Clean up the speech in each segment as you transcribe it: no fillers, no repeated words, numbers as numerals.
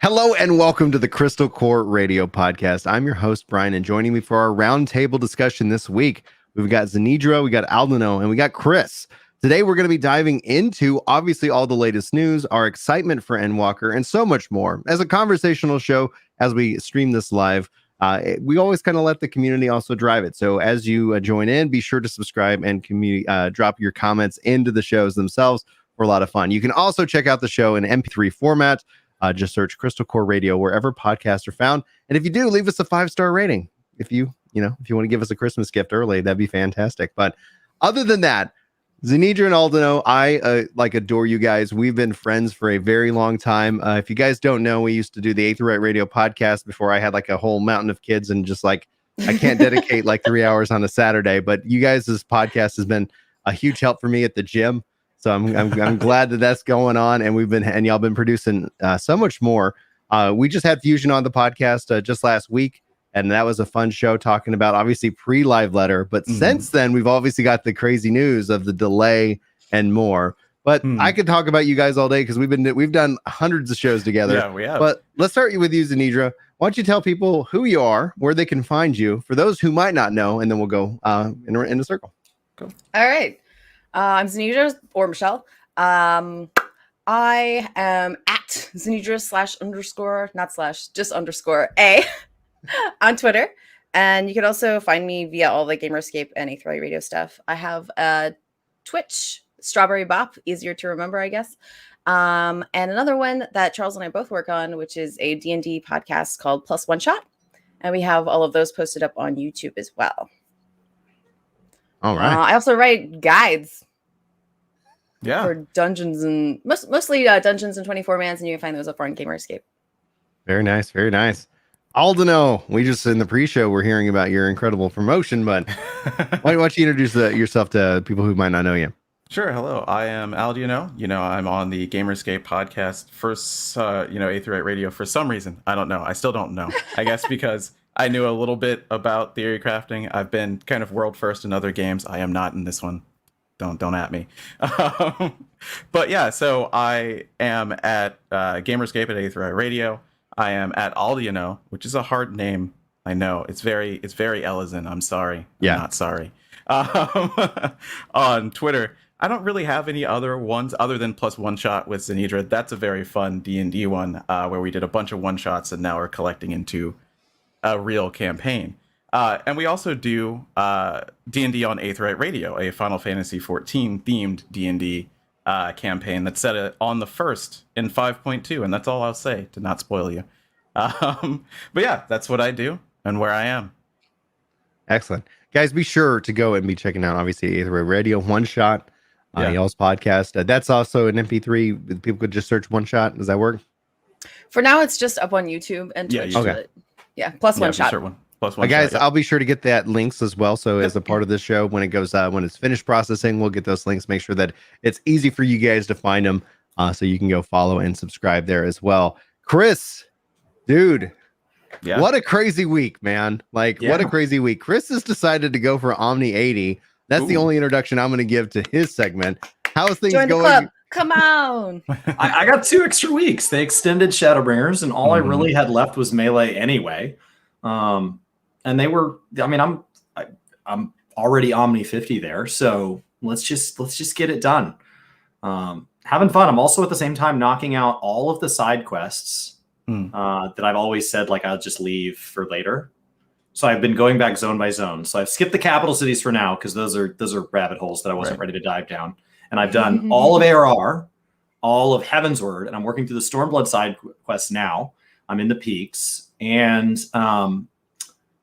Hello and welcome to the Crystal Core Radio Podcast. I'm your host, Brian, and joining me for our roundtable discussion this week, we've got Xenedra, we got Aldianaux, and we got Chris. Today, we're going to be diving into, obviously, all the latest news, our excitement for Endwalker, and so much more. As a conversational show, as we stream this live, we always kind of let the community also drive it. So as you join in, be sure to subscribe and drop your comments into the shows themselves for a lot of fun. You can also check out the show in MP3 format. Just search Crystal Core Radio wherever podcasts are found. And if you do, leave us a 5-star rating. If you want to give us a Christmas gift early, that'd be fantastic. But other than that, Xenedra and Aldianaux, I adore you guys. We've been friends for a very long time. If you guys don't know, we used to do the Aetheryte Radio podcast before I had like a whole mountain of kids and just like I can't dedicate like 3 hours on a Saturday. But you guys' podcast has been a huge help for me at the gym. So I'm glad that that's going on, and y'all been producing so much more. We just had Fusion on the podcast just last week, and that was a fun show talking about obviously pre-live letter. But since then, we've obviously got the crazy news of the delay and more. But I could talk about you guys all day because we've done hundreds of shows together. Yeah, we have. But let's start with you, Xenedra. Why don't you tell people who you are, where they can find you, for those who might not know, and then we'll go in a circle. Cool. All right. I'm Xenedra or Michelle. I am at Xenedra /_A on Twitter. And you can also find me via all the GamerEscape and Aetheryte Radio stuff. I have Twitch, Strawberry Bop, easier to remember, I guess. And another one that Charles and I both work on, which is a D&D podcast called Plus One Shot. And we have all of those posted up on YouTube as well. All right. I also write guides. Yeah. For dungeons and mostly dungeons and 24 mans, and you can find those up on GamerEscape. Very nice, very nice. Aldianaux, we just in the pre-show we're hearing about your incredible promotion, but why don't you introduce yourself to people who might not know you? Sure. Hello, I am Aldianaux. I'm on the GamerEscape podcast for Aetheryte Radio for some reason. I don't know. I still don't know. I guess because I knew a little bit about theory crafting. I've been kind of world first in other games. I am not in this one. Don't at me. But yeah, so I am at GamerEscape at Aetheryte Radio. I am at Aldianaux, which is a hard name. I know it's very Elizin. I'm sorry. Yeah. I'm not sorry. On Twitter, I don't really have any other ones other than Plus One Shot with Xenedra. That's a very fun D&D one where we did a bunch of one shots and now we're collecting into a real campaign. And we also do D&D on Aetheryte Radio, a Final Fantasy XIV themed D&D campaign that's set on the 1st in 5.2, and that's all I'll say to not spoil you. But yeah, that's what I do and where I am. Excellent. Guys, be sure to go and be checking out, obviously, Aetheryte Radio, One Shot, y'all's podcast. That's also an MP3. People could just search One Shot. Does that work? For now, it's just up on YouTube and Twitch. Okay. Yeah, Plus One Shot. Plus One guys, shot, I'll be sure to get that links as well. So as a part of this show, when it goes, when it's finished processing, we'll get those links. Make sure that it's easy for you guys to find them, so you can go follow and subscribe there as well. Chris, dude, what a crazy week, man! What a crazy week. Chris has decided to go for Omni 80. That's the only introduction I'm going to give to his segment. How's things Join going? The club. Come on. I got 2 extra weeks. They extended Shadowbringers, and all I really had left was Melee anyway. And they were, I'm already Omni 50 there, so let's just get it done. Having fun. I'm also at the same time knocking out all of the side quests that I've always said I'll just leave for later. So I've been going back zone by zone. So I've skipped the capital cities for now because those are rabbit holes that I wasn't ready to dive down. And I've done all of ARR, all of Heavensward, and I'm working through the Stormblood side quests now. I'm in the peaks, and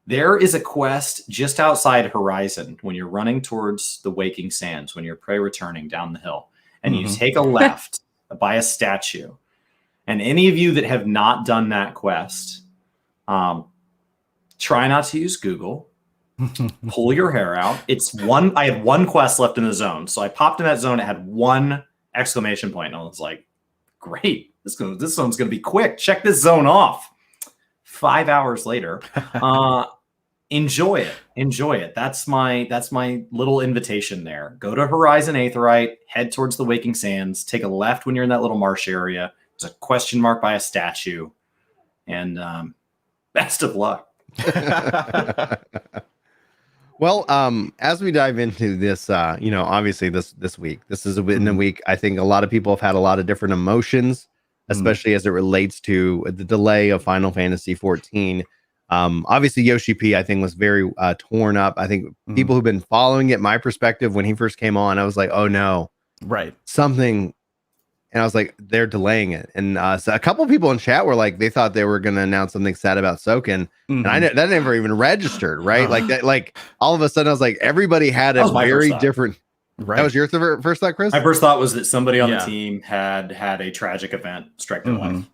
there is a quest just outside Horizon when you're running towards the Waking Sands, when you're prey returning down the hill, and you take a left by a statue. And any of you that have not done that quest, try not to use Google. Pull your hair out. I had 1 quest left in the zone. So I popped in that zone. It had 1 exclamation point. And I was like, great. This zone's going to be quick. Check this zone off. 5 hours later. Enjoy it. That's my little invitation there. Go to Horizon Aetheryte, head towards the Waking Sands, take a left when you're in that little marsh area. There's a question mark by a statue. And best of luck. Well, as we dive into this, obviously this week, this is in a week. I think a lot of people have had a lot of different emotions, especially as it relates to the delay of Final Fantasy XIV. Obviously, Yoshi P, I think, was very torn up. I think people who've been following it, my perspective when he first came on, I was like, oh no, right, something. And I was like, they're delaying it. And so a couple of people in chat were like, they thought they were going to announce something sad about Soken. And that never even registered, right? Like that, like all of a sudden I was like, everybody had a very different. Right. That was your first thought, Chris? My first thought was that somebody on the team had a tragic event strike their life.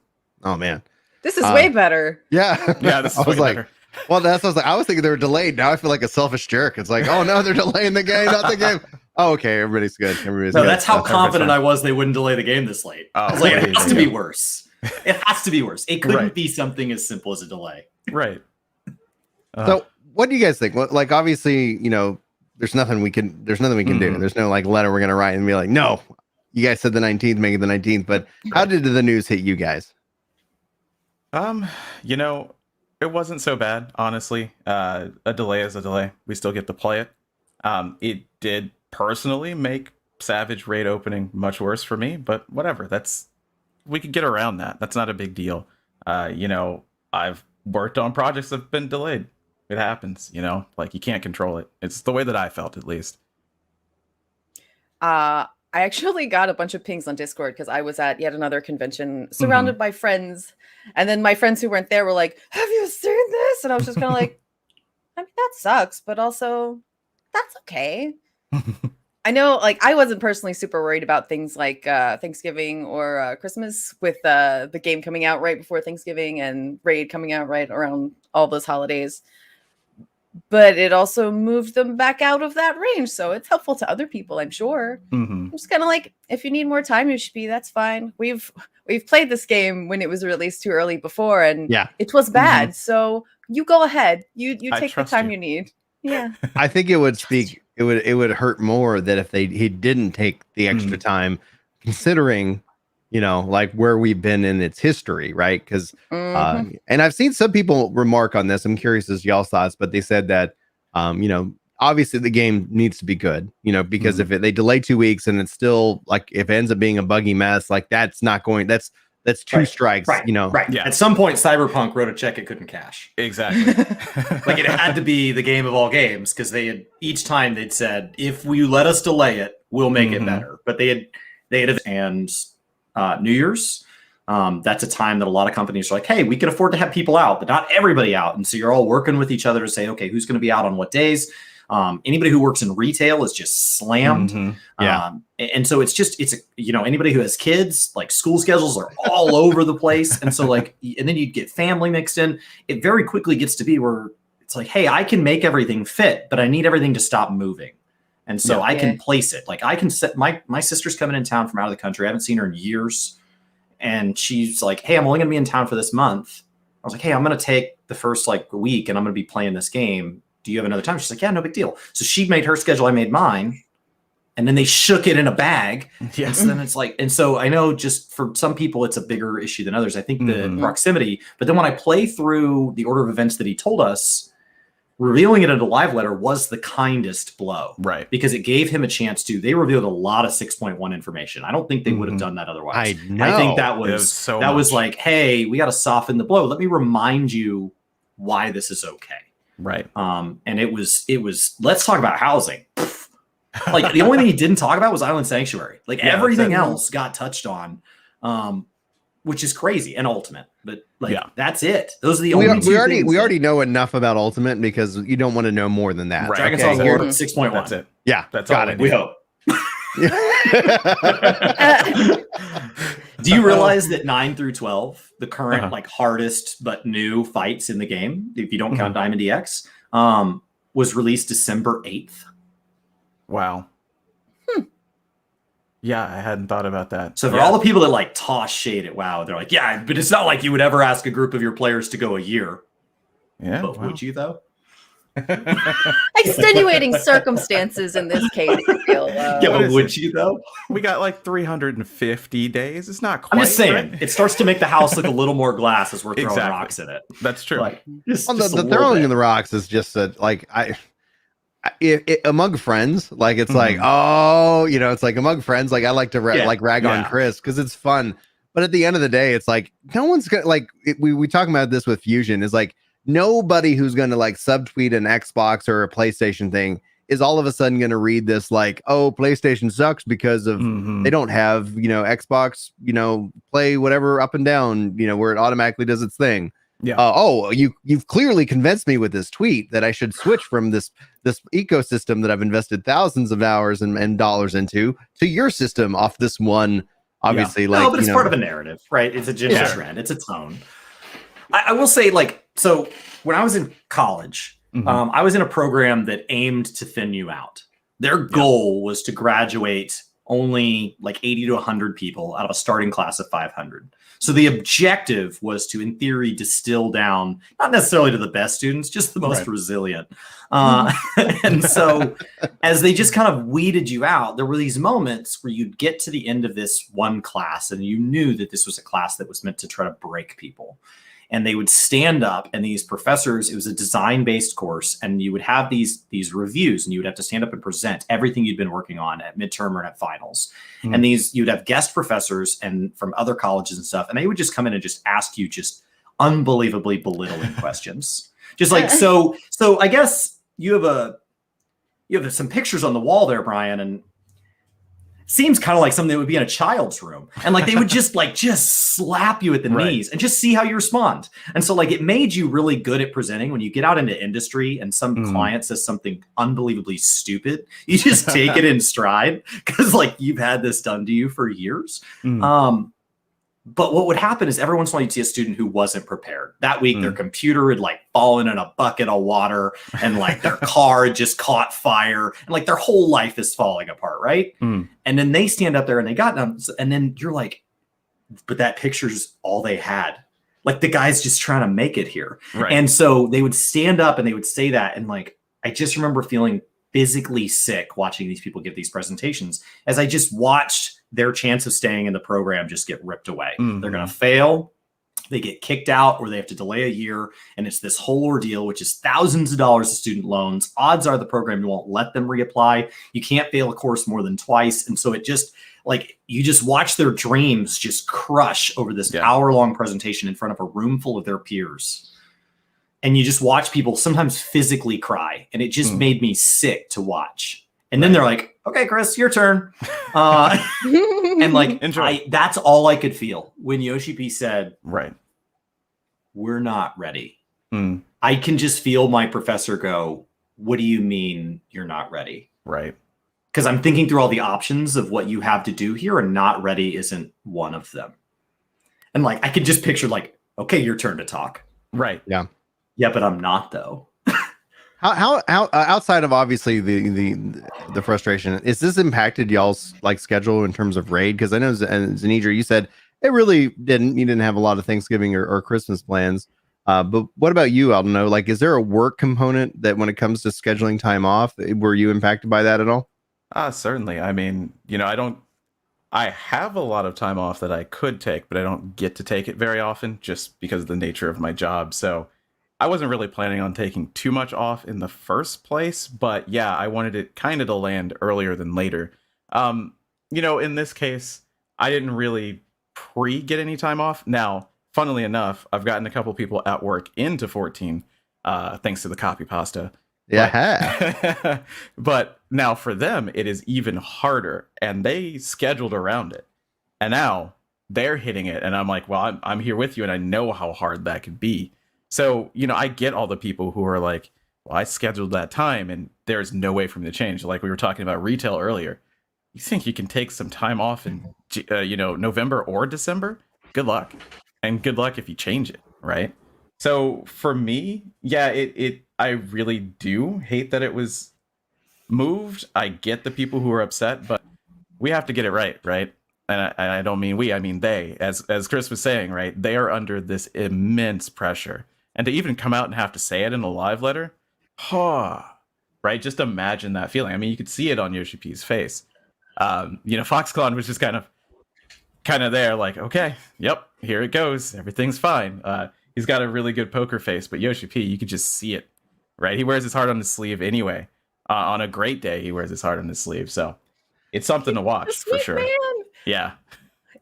Oh man. This is way better. Yeah. Yeah. This is I was like, better. well, that's what I was like. I was thinking they were delayed. Now I feel like a selfish jerk. It's like, oh no, they're delaying the game, not the game. Oh, okay, everybody's good. Everybody's good. That's how confident I was they wouldn't delay the game this late. I was like, it has to be worse. It has to be worse. It couldn't be something as simple as a delay. Right. So what do you guys think? Well, like obviously, there's nothing we can do. There's no like letter we're gonna write and be like, no, you guys said the 19th, make it the 19th. But how did the news hit you guys? It wasn't so bad, honestly. A delay is a delay. We still get to play it. It did personally make Savage raid opening much worse for me, but whatever. We could get around that. That's not a big deal. I've worked on projects that have been delayed. It happens, like you can't control it. It's the way that I felt, at least. I actually got a bunch of pings on Discord because I was at yet another convention surrounded by friends. And then my friends who weren't there were like, have you seen this? And I was just kind of like, I mean, that sucks, but also that's okay. I know, like, I wasn't personally super worried about things like Thanksgiving or Christmas with the game coming out right before Thanksgiving and Raid coming out right around all those holidays. But it also moved them back out of that range. So it's helpful to other people, I'm sure. I'm just kind of like, if you need more time, Yoshi, that's fine. We've played this game when it was released too early before, and it was bad. So you go ahead. You take the time you need. Yeah. I think it would speak. It would hurt more that if he didn't take the extra time, considering, like where we've been in its history, right? Because and I've seen some people remark on this. I'm curious as y'all's thoughts, but they said that obviously the game needs to be good, because if they delay 2 weeks and it's still like if it ends up being a buggy mess, like that's two strikes, right. Yeah. At some point, Cyberpunk wrote a check it couldn't cash. Exactly. Like it had to be the game of all games because each time they'd said, if you let us delay it, we'll make it better. But they had and New Year's. That's a time that a lot of companies are like, hey, we can afford to have people out, but not everybody out. And so you're all working with each other to say, okay, who's going to be out on what days? Anybody who works in retail is just slammed. And so anybody who has kids, like school schedules are all over the place. And so and then you get family mixed in. It very quickly gets to be where it's like, hey, I can make everything fit, but I need everything to stop moving. And so I can place it. Like I can set my sister's coming in town from out of the country. I haven't seen her in years. And she's like, hey, I'm only gonna be in town for this month. I was like, hey, I'm gonna take the first week and I'm gonna be playing this game. Do you have another time? She's like, yeah, no big deal. So she made her schedule, I made mine. And then they shook it in a bag. Yeah. And so then it's like, and so I know just for some people, it's a bigger issue than others. I think the proximity, but then when I play through the order of events that he told us, revealing it in a live letter was the kindest blow. Right. Because it gave him a chance they revealed a lot of 6.1 information. I don't think they would have done that otherwise. I know. I think that was like, hey, we got to soften the blow. Let me remind you why this is okay. Right. And it was, let's talk about housing. Like the only thing he didn't talk about was Island Sanctuary. Like everything else got touched on, which is crazy and Ultimate. But that's it. Those are the only two things. We already know enough about Ultimate because you don't want to know more than that. Right. Dragon's Lord 6.1. That's it. Yeah, that's got all it. We hope. Do you realize that 9 through 12, the current hardest but new fights in the game, if you don't count Diamond EX, was released December 8th? Wow. Yeah, I hadn't thought about that. So for all the people that toss shade at WoW, they're like, yeah, but it's not like you would ever ask a group of your players to go a year. Yeah. But would you though? Extenuating circumstances in this case, I feel. Yeah, What but is would it? you though? We got like 350 days. It's not quite. I'm just saying, right? it starts to make the house look a little more glass as we're throwing Exactly. rocks in it. That's true. Like just, Well, just a the little throwing bit. in the rocks is just like among friends, like it's like, Mhm. oh, it's like among friends, like I like to Yeah, like rag on yeah. Chris because it's fun. But at the end of the day, it's like no one's gonna we talking about this with Fusion is like nobody who's gonna like subtweet an Xbox or a PlayStation thing is all of a sudden gonna read this like, oh, PlayStation sucks because of Mhm. they don't have Xbox play whatever up and down where it automatically does its thing. Yeah. Oh, you've clearly convinced me with this tweet that I should switch from this ecosystem that I've invested thousands of hours and dollars into to your system off this one. Obviously, Yeah. like no, but it's part of a narrative, right? It's a general Yeah. trend. It's a tone. I will say, like, so when I was in college, Mhm. I was in a program that aimed to thin you out. Their goal was to graduate only like 80 to 100 people out of a starting class of 500. So the objective was to, in theory, distill down, not necessarily to the best students, just the most Right. resilient. And so as they just kind of weeded you out, there were these moments where you'd get to the end of this one class and you knew that this was a class that was meant to try to break people. And they would stand up, and these professors, it was a design-based course, and you would have these reviews, and you would have to stand up and present everything you'd been working on at midterm or at finals. Mm. And you'd have guest professors and from other colleges and stuff, and they would just come in and just ask you just unbelievably belittling questions. Just like, so I guess you have some pictures on the wall there, Brian, and seems kind of like something that would be in a child's room. And like they would just slap you at the Right. knees and just see how you respond. And so like it made you really good at presenting. When you get out into industry and some client says something unbelievably stupid, you just take it in stride because like you've had this done to you for years. Mm. But what would happen is every once in a while you'd see a student who wasn't prepared. That week, their computer had like fallen in a bucket of water and like their car had just caught fire and like their whole life is falling apart, right? Mm. And then they stand up there and they got them. And then you're like, but that picture's all they had. Like the guy's just trying to make it here. Right. And so they would stand up and they would say that. And like, I just remember feeling physically sick watching these people give these presentations as I just watched their chance of staying in the program just get ripped away. Mhm. They're going to fail. They get kicked out or they have to delay a year. And it's this whole ordeal, which is thousands of dollars of student loans. Odds are the program won't let them reapply. You can't fail a course more than twice. And so it just like, you just watch their dreams just crush over this hour-long presentation in front of a room full of their peers. And you just watch people sometimes physically cry. And it just made me sick to watch. And then they're like, okay, Chris, your turn. And like, that's all I could feel when Yoshi P said, right, we're not ready. I can just feel my professor go, what do you mean you're not ready? Right. Because I'm thinking through all the options of what you have to do here, and not ready isn't one of them. And like, I could just picture like, okay, your turn to talk. Right. Yeah. Yeah, but I'm not though. How outside of obviously the frustration, is this impacted y'all's like schedule in terms of raid? Because I know Xenedra, you said it really didn't. You didn't have a lot of Thanksgiving or Christmas plans. But what about you, Aldianaux? Like, is there a work component that when it comes to scheduling time off, were you impacted by that at all? Certainly. I mean, I have a lot of time off that I could take, but I don't get to take it very often just because of the nature of my job. So I wasn't really planning on taking too much off in the first place, but yeah, I wanted it kind of to land earlier than later. In this case, I didn't really get any time off. Now, funnily enough, I've gotten a couple people at work into 14, thanks to the copy pasta. Yeah. But now for them, it is even harder, and they scheduled around it. And now they're hitting it, and I'm like, well, I'm here with you, and I know how hard that could be. So, I get all the people who are like, well, I scheduled that time and there's no way for me to change. Like we were talking about retail earlier. You think you can take some time off in, November or December? Good luck. And good luck if you change it, right? So for me, yeah, I really do hate that it was moved. I get the people who are upset, but we have to get it right? And I don't mean we, I mean they. As Chris was saying, right? They are under this immense pressure. And to even come out and have to say it in a live letter, Right? Just imagine that feeling. I mean, you could see it on Yoshi P's face. Foxconn was just kind of there, like, okay, yep, here it goes. Everything's fine. He's got a really good poker face, but Yoshi P, you could just see it, right? He wears his heart on his sleeve anyway. On a great day, he wears his heart on his sleeve. So it's something to watch for sure. Man. Yeah.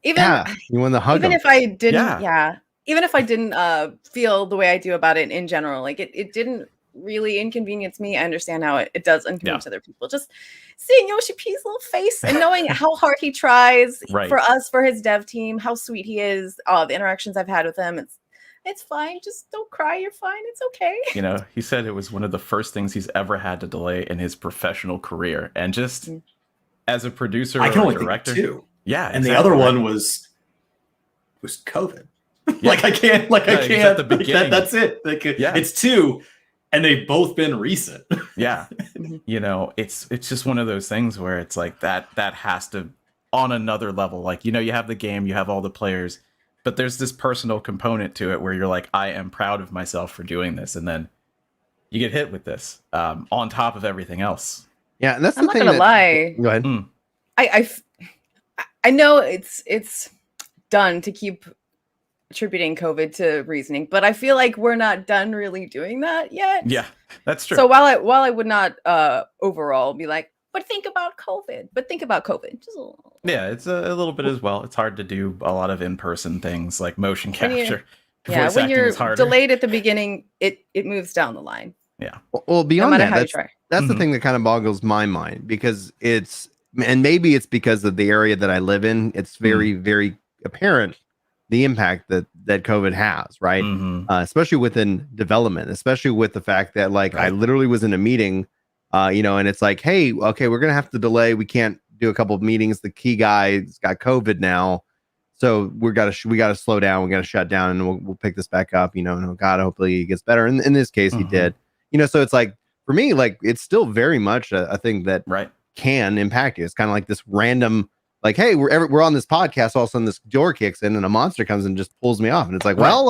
Even you want to hug even him. if I didn't, even if I didn't feel the way I do about it in general, like it didn't really inconvenience me. I understand how it does inconvenience other people. Just seeing Yoshi P's little face and knowing how hard he tries for us, for his dev team, how sweet he is, the interactions I've had with him, it's fine. Just don't cry. You're fine. It's okay. He said it was one of the first things he's ever had to delay in his professional career. And just as a producer I can or only director. Think two. Yeah. And the other one was COVID. Yeah. I can't. At the beginning. That's it. It's two. And they've both been recent. Yeah. It's just one of those things where it's like that has to, on another level, like, you have the game, you have all the players, but there's this personal component to it where you're like, I am proud of myself for doing this. And then you get hit with this on top of everything else. Yeah. And that's I'm the thing. I'm not gonna Go lie. I know it's done to keep attributing COVID to reasoning, but I feel like we're not done really doing that yet. Yeah, that's true. So while I would not overall be like, but think about COVID. Just a little. Yeah, it's a little bit as well. It's hard to do a lot of in-person things like motion capture. When you're delayed at the beginning, it moves down the line. Yeah. Well, beyond no that, that's the thing that kind of boggles my mind, because and maybe it's because of the area that I live in. It's very, very apparent the impact that COVID has, right? Especially within development, especially with the fact that I literally was in a meeting, and it's like, hey, okay, we're going to have to delay. We can't do a couple of meetings. The key guy's got COVID now. So we got to slow down. We got to shut down, and we'll pick this back up, and God, hopefully he gets better. And in this case, he did, so it's like, for me, it's still very much a thing that can impact you. It's kind of like this random, hey, we're on this podcast. All of a sudden this door kicks in and a monster comes and just pulls me off. And it's like, well,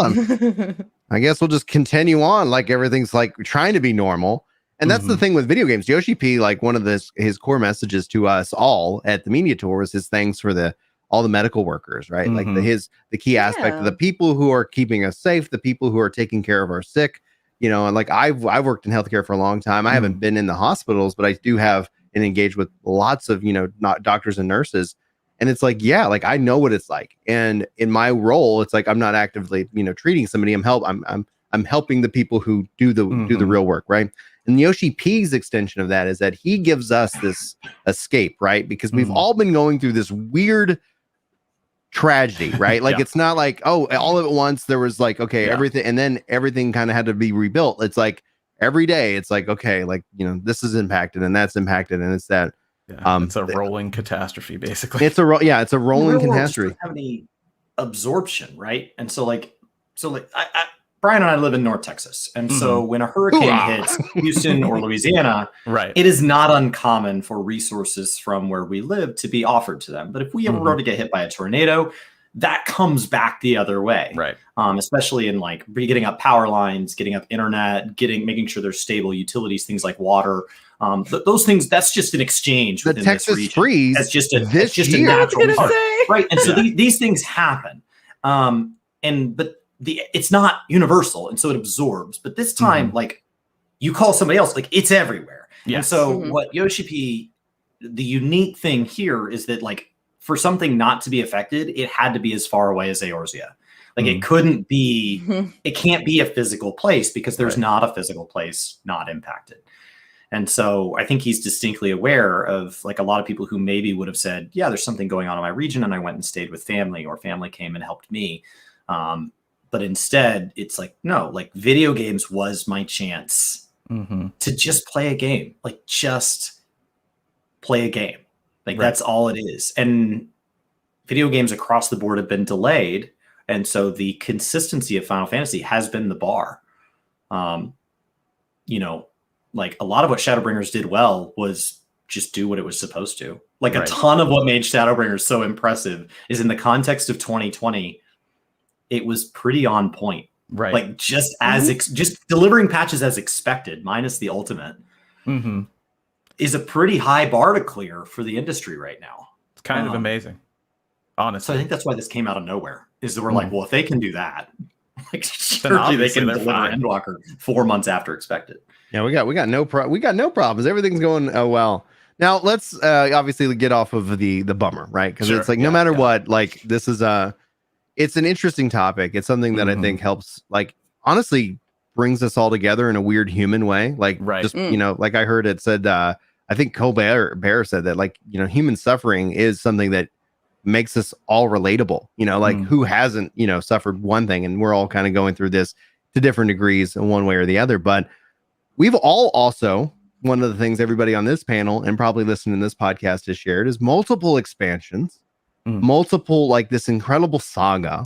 I guess we'll just continue on. Everything's trying to be normal. And that's the thing with video games. Yoshi P, one of his core messages to us all at the media tour was his thanks for all the medical workers, right? The key aspect of the people who are keeping us safe, the people who are taking care of our sick, and I've worked in healthcare for a long time. I haven't been in the hospitals, but I do have and engaged with lots of, not doctors and nurses. And it's I know what it's like. And in my role, it's I'm not actively, treating somebody. I'm helping the people who do the real work, right? And Yoshi P's extension of that is that he gives us this escape, right? Because we've all been going through this weird tragedy, right? It's not all at once there was everything, and then everything kind of had to be rebuilt. It's every day it's okay, this is impacted and that's impacted, and it's that. It's a rolling catastrophe, basically. It's a rolling catastrophe. Have any absorption, right? And so Brian and I live in North Texas, and so when a hurricane hits Houston or Louisiana, it is not uncommon for resources from where we live to be offered to them. But if we ever were to get hit by a tornado, that comes back the other way, right? Especially in getting up power lines, getting up internet, making sure there's stable utilities, things like water. Those things, that's just an exchange. The Texas freeze. That's just a natural part, right? And so these things happen, but it's not universal, and so it absorbs. But this time, you call somebody else, it's everywhere. Yes. And so what Yoshi P, the unique thing here is that for something not to be affected, it had to be as far away as Eorzea. It couldn't be, it can't be a physical place, because there's not a physical place not impacted. And so I think he's distinctly aware of a lot of people who maybe would have said, yeah, there's something going on in my region, and I went and stayed with family, or family came and helped me. But instead it's no, video games was my chance to just play a game, just play a game. That's all it is. And video games across the board have been delayed. And so the consistency of Final Fantasy has been the bar. A lot of what Shadowbringers did well was just do what it was supposed to. A ton of what made Shadowbringers so impressive is in the context of 2020, it was pretty on point. Right. Like just just delivering patches as expected, minus the ultimate, is a pretty high bar to clear for the industry right now. It's kind of amazing, honestly. So I think that's why this came out of nowhere. Is that we're like, well, if they can do that, like surely they obviously can they're deliver fine. Endwalker 4 months after expected. Yeah, we got no problems. Everything's going well. Now let's obviously get off of the bummer, right? Because it's like no matter what, like this is it's an interesting topic. It's something that I think helps, like, honestly brings us all together in a weird human way. Like, just you know, like I heard it said, I think Colbert said that, like, you know, human suffering is something that makes us all relatable. You know, like who hasn't, you know, suffered one thing, and we're all kind of going through this to different degrees in one way or the other. But we've all also, one of the things everybody on this panel and probably listening to this podcast has shared is multiple expansions, multiple, like this incredible saga.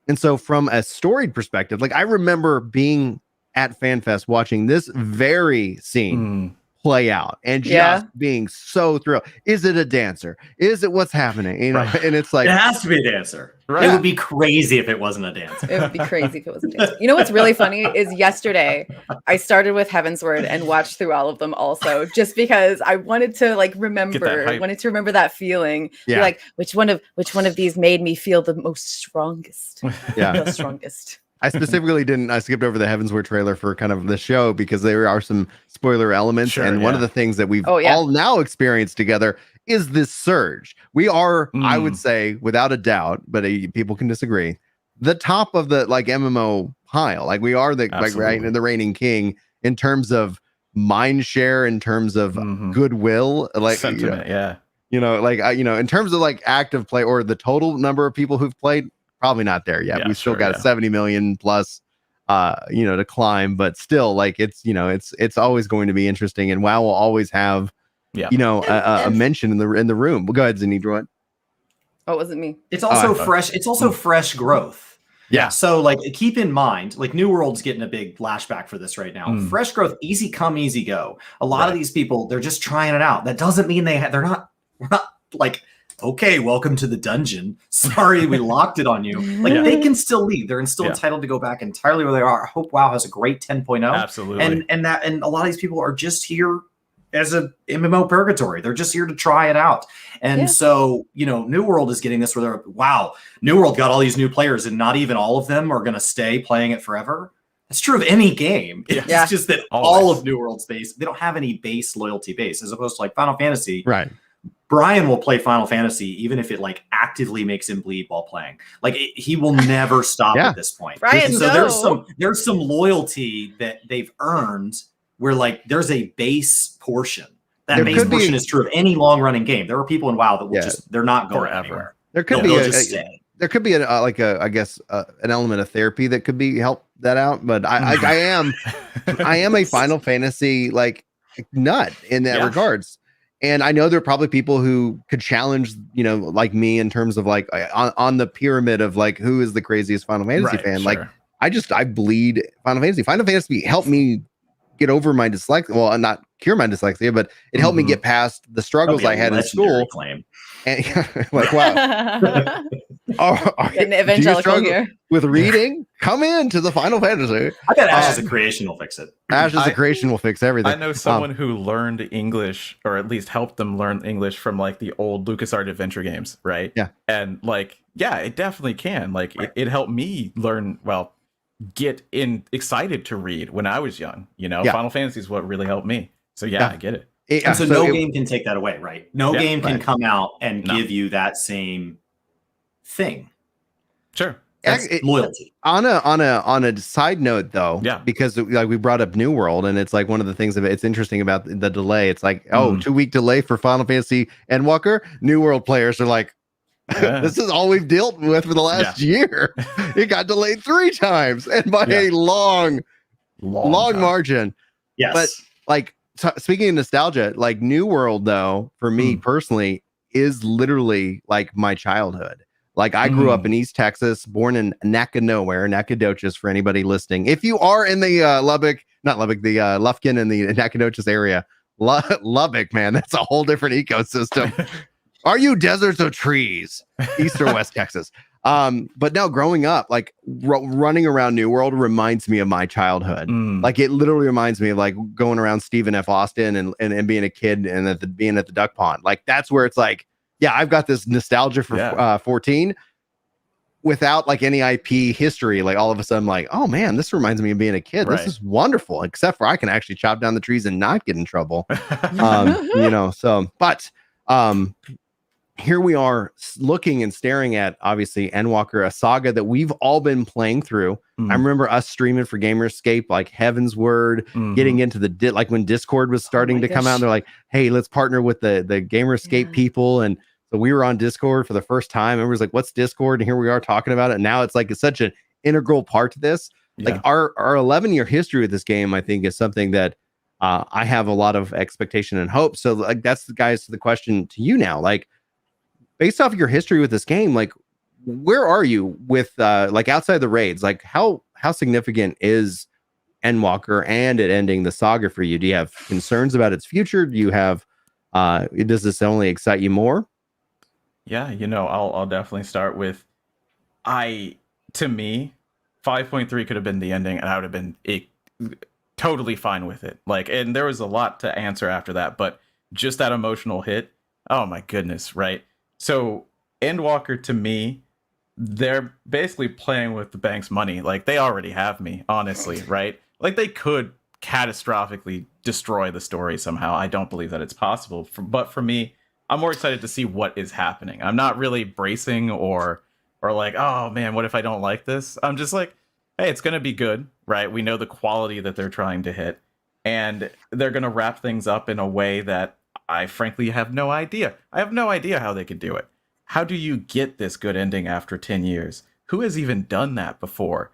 And so from a storied perspective, like I remember being at FanFest watching this very scene play out and just being so thrilled. Is it a dancer? Is it what's happening? You know, and it's like, it has to be a dancer. Right. It would be crazy if it wasn't a dancer. It would be crazy if it wasn't a dancer. You know what's really funny is yesterday I started with Heavensward and watched through all of them also, just because I wanted to like remember that feeling. Yeah. Be like, which one of these made me feel the most strongest? Yeah. The strongest. I specifically I skipped over the Heavensward trailer for kind of the show because there are some spoiler elements. And one of the things that we've all now experienced together is this surge. We are, I would say, without a doubt, but people can disagree, the top of the like MMO pile. Like we are the like right in the reigning king in terms of mind share, in terms of goodwill, like sentiment, you know, like in terms of like active play or the total number of people who've played. Probably not there yet. We've still got a 70 million plus, to climb, but still, like it's always going to be interesting. And WoW will always have, a mention in the room. Well, go ahead, Xenedra. Oh, it wasn't me. It's also fresh. It's also fresh growth. Yeah. So like, keep in mind, like New World's getting a big flashback for this right now. Fresh growth, easy come, easy go. A lot of these people, they're just trying it out. That doesn't mean we're not like, okay, welcome to the dungeon. Sorry, we locked it on you. Like they can still leave. They're still entitled to go back entirely where they are. I hope WoW has a great 10.0. Absolutely. And a lot of these people are just here as a MMO purgatory. They're just here to try it out. And so, New World is getting this where they're, wow, New World got all these new players and not even all of them are going to stay playing it forever. That's true of any game. It's just that all of New World's base, they don't have any base loyalty base as opposed to like Final Fantasy. Right. Brian will play Final Fantasy even if it like actively makes him bleed while playing. Like he will never stop at this point. Brian, so there's some loyalty that they've earned where like there's a base portion. That base portion is true of any long running game. There are people in WoW that will they're not going anywhere. There could be there could be an element of therapy that could be help that out. But I am a Final Fantasy like nut in that regards. And I know there are probably people who could challenge, like me in terms of like on the pyramid of like who is the craziest Final Fantasy fan. Like I bleed Final Fantasy. Final Fantasy helped me get over my dyslexia. Well, not cure my dyslexia, but it helped me get past the struggles I had in school. And like, wow. An evangelical here with reading. Come into the Final Fantasy. I bet Ash as a creation will fix it. Ash as a creation will fix everything. I know someone who learned English, or at least helped them learn English from like the old LucasArts adventure games, right? Yeah. And like, it definitely can. Like, it helped me learn, get excited to read when I was young. Final Fantasy is what really helped me. So I get it. And so no game can take that away, right? No game can come out and give you that same thing. Sure. That's loyalty. On a side note though, because like we brought up New World, and it's like one of the things it's interesting about the delay. It's like, 2-week delay for Final Fantasy Endwalker. New World players are like, this is all we've dealt with for the last year. It got delayed 3 times and by a long margin. Yes. But like, speaking of nostalgia, like New World though, for me personally, is literally like my childhood. Like I grew up in East Texas, born in Nacogdoches for anybody listening. If you are in the Lufkin and the Nacogdoches area, Lubbock, man, that's a whole different ecosystem. Are you deserts or trees? East or West Texas? But now growing up, like running around New World reminds me of my childhood. Like it literally reminds me of like going around Stephen F. Austin and being a kid and being at the duck pond. Like that's where it's like, yeah, I've got this nostalgia for 14 without like any IP history. Like all of a sudden, like, oh man, this reminds me of being a kid. This is wonderful. Except for I can actually chop down the trees and not get in trouble. Here we are looking and staring at obviously Endwalker, a saga that we've all been playing through. I remember us streaming for GamerEscape, like Heaven's Word, getting into the like when Discord was starting to come out. They're like, hey, let's partner with the GamerEscape people. And so we were on Discord for the first time. Everyone's like, what's Discord? And here we are talking about it. And now it's like it's such an integral part to this. Like our 11-year history with this game, I think, is something that I have a lot of expectation and hope. So like that's the question to you now. Like, based off of your history with this game, like where are you with like outside the raids? Like how significant is Endwalker and it ending the saga for you? Do you have concerns about its future? Do you have does this only excite you more? Yeah, I'll definitely start with to me, 5.3 could have been the ending and I would have been totally fine with it. Like, and there was a lot to answer after that, but just that emotional hit, oh my goodness, right? So Endwalker, to me, they're basically playing with the bank's money. Like they already have me, honestly, right? Like they could catastrophically destroy the story somehow. I don't believe that it's possible. But for me, I'm more excited to see what is happening. I'm not really bracing or like, oh man, what if I don't like this? I'm just like, hey, it's gonna be good, right? We know the quality that they're trying to hit, and they're gonna wrap things up in a way that I frankly have no idea. I have no idea how they could do it. How do you get this good ending after 10 years? Who has even done that before?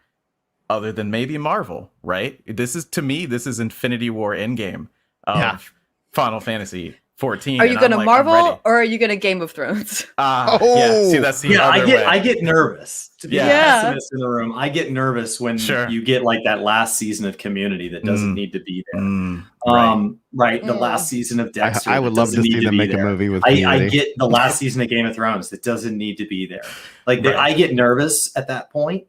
Other than maybe Marvel, right? This is Infinity War Endgame of Final Fantasy 14. Are you going to Marvel or are you going to Game of Thrones? Yeah, see, that's the other way. I get nervous. To be a pessimist in the room, I get nervous when you get like that last season of Community that doesn't need to be there. The last season of Dexter. I would love to see them make a movie with Community. I get the last season of Game of Thrones that doesn't need to be there. Like I get nervous at that point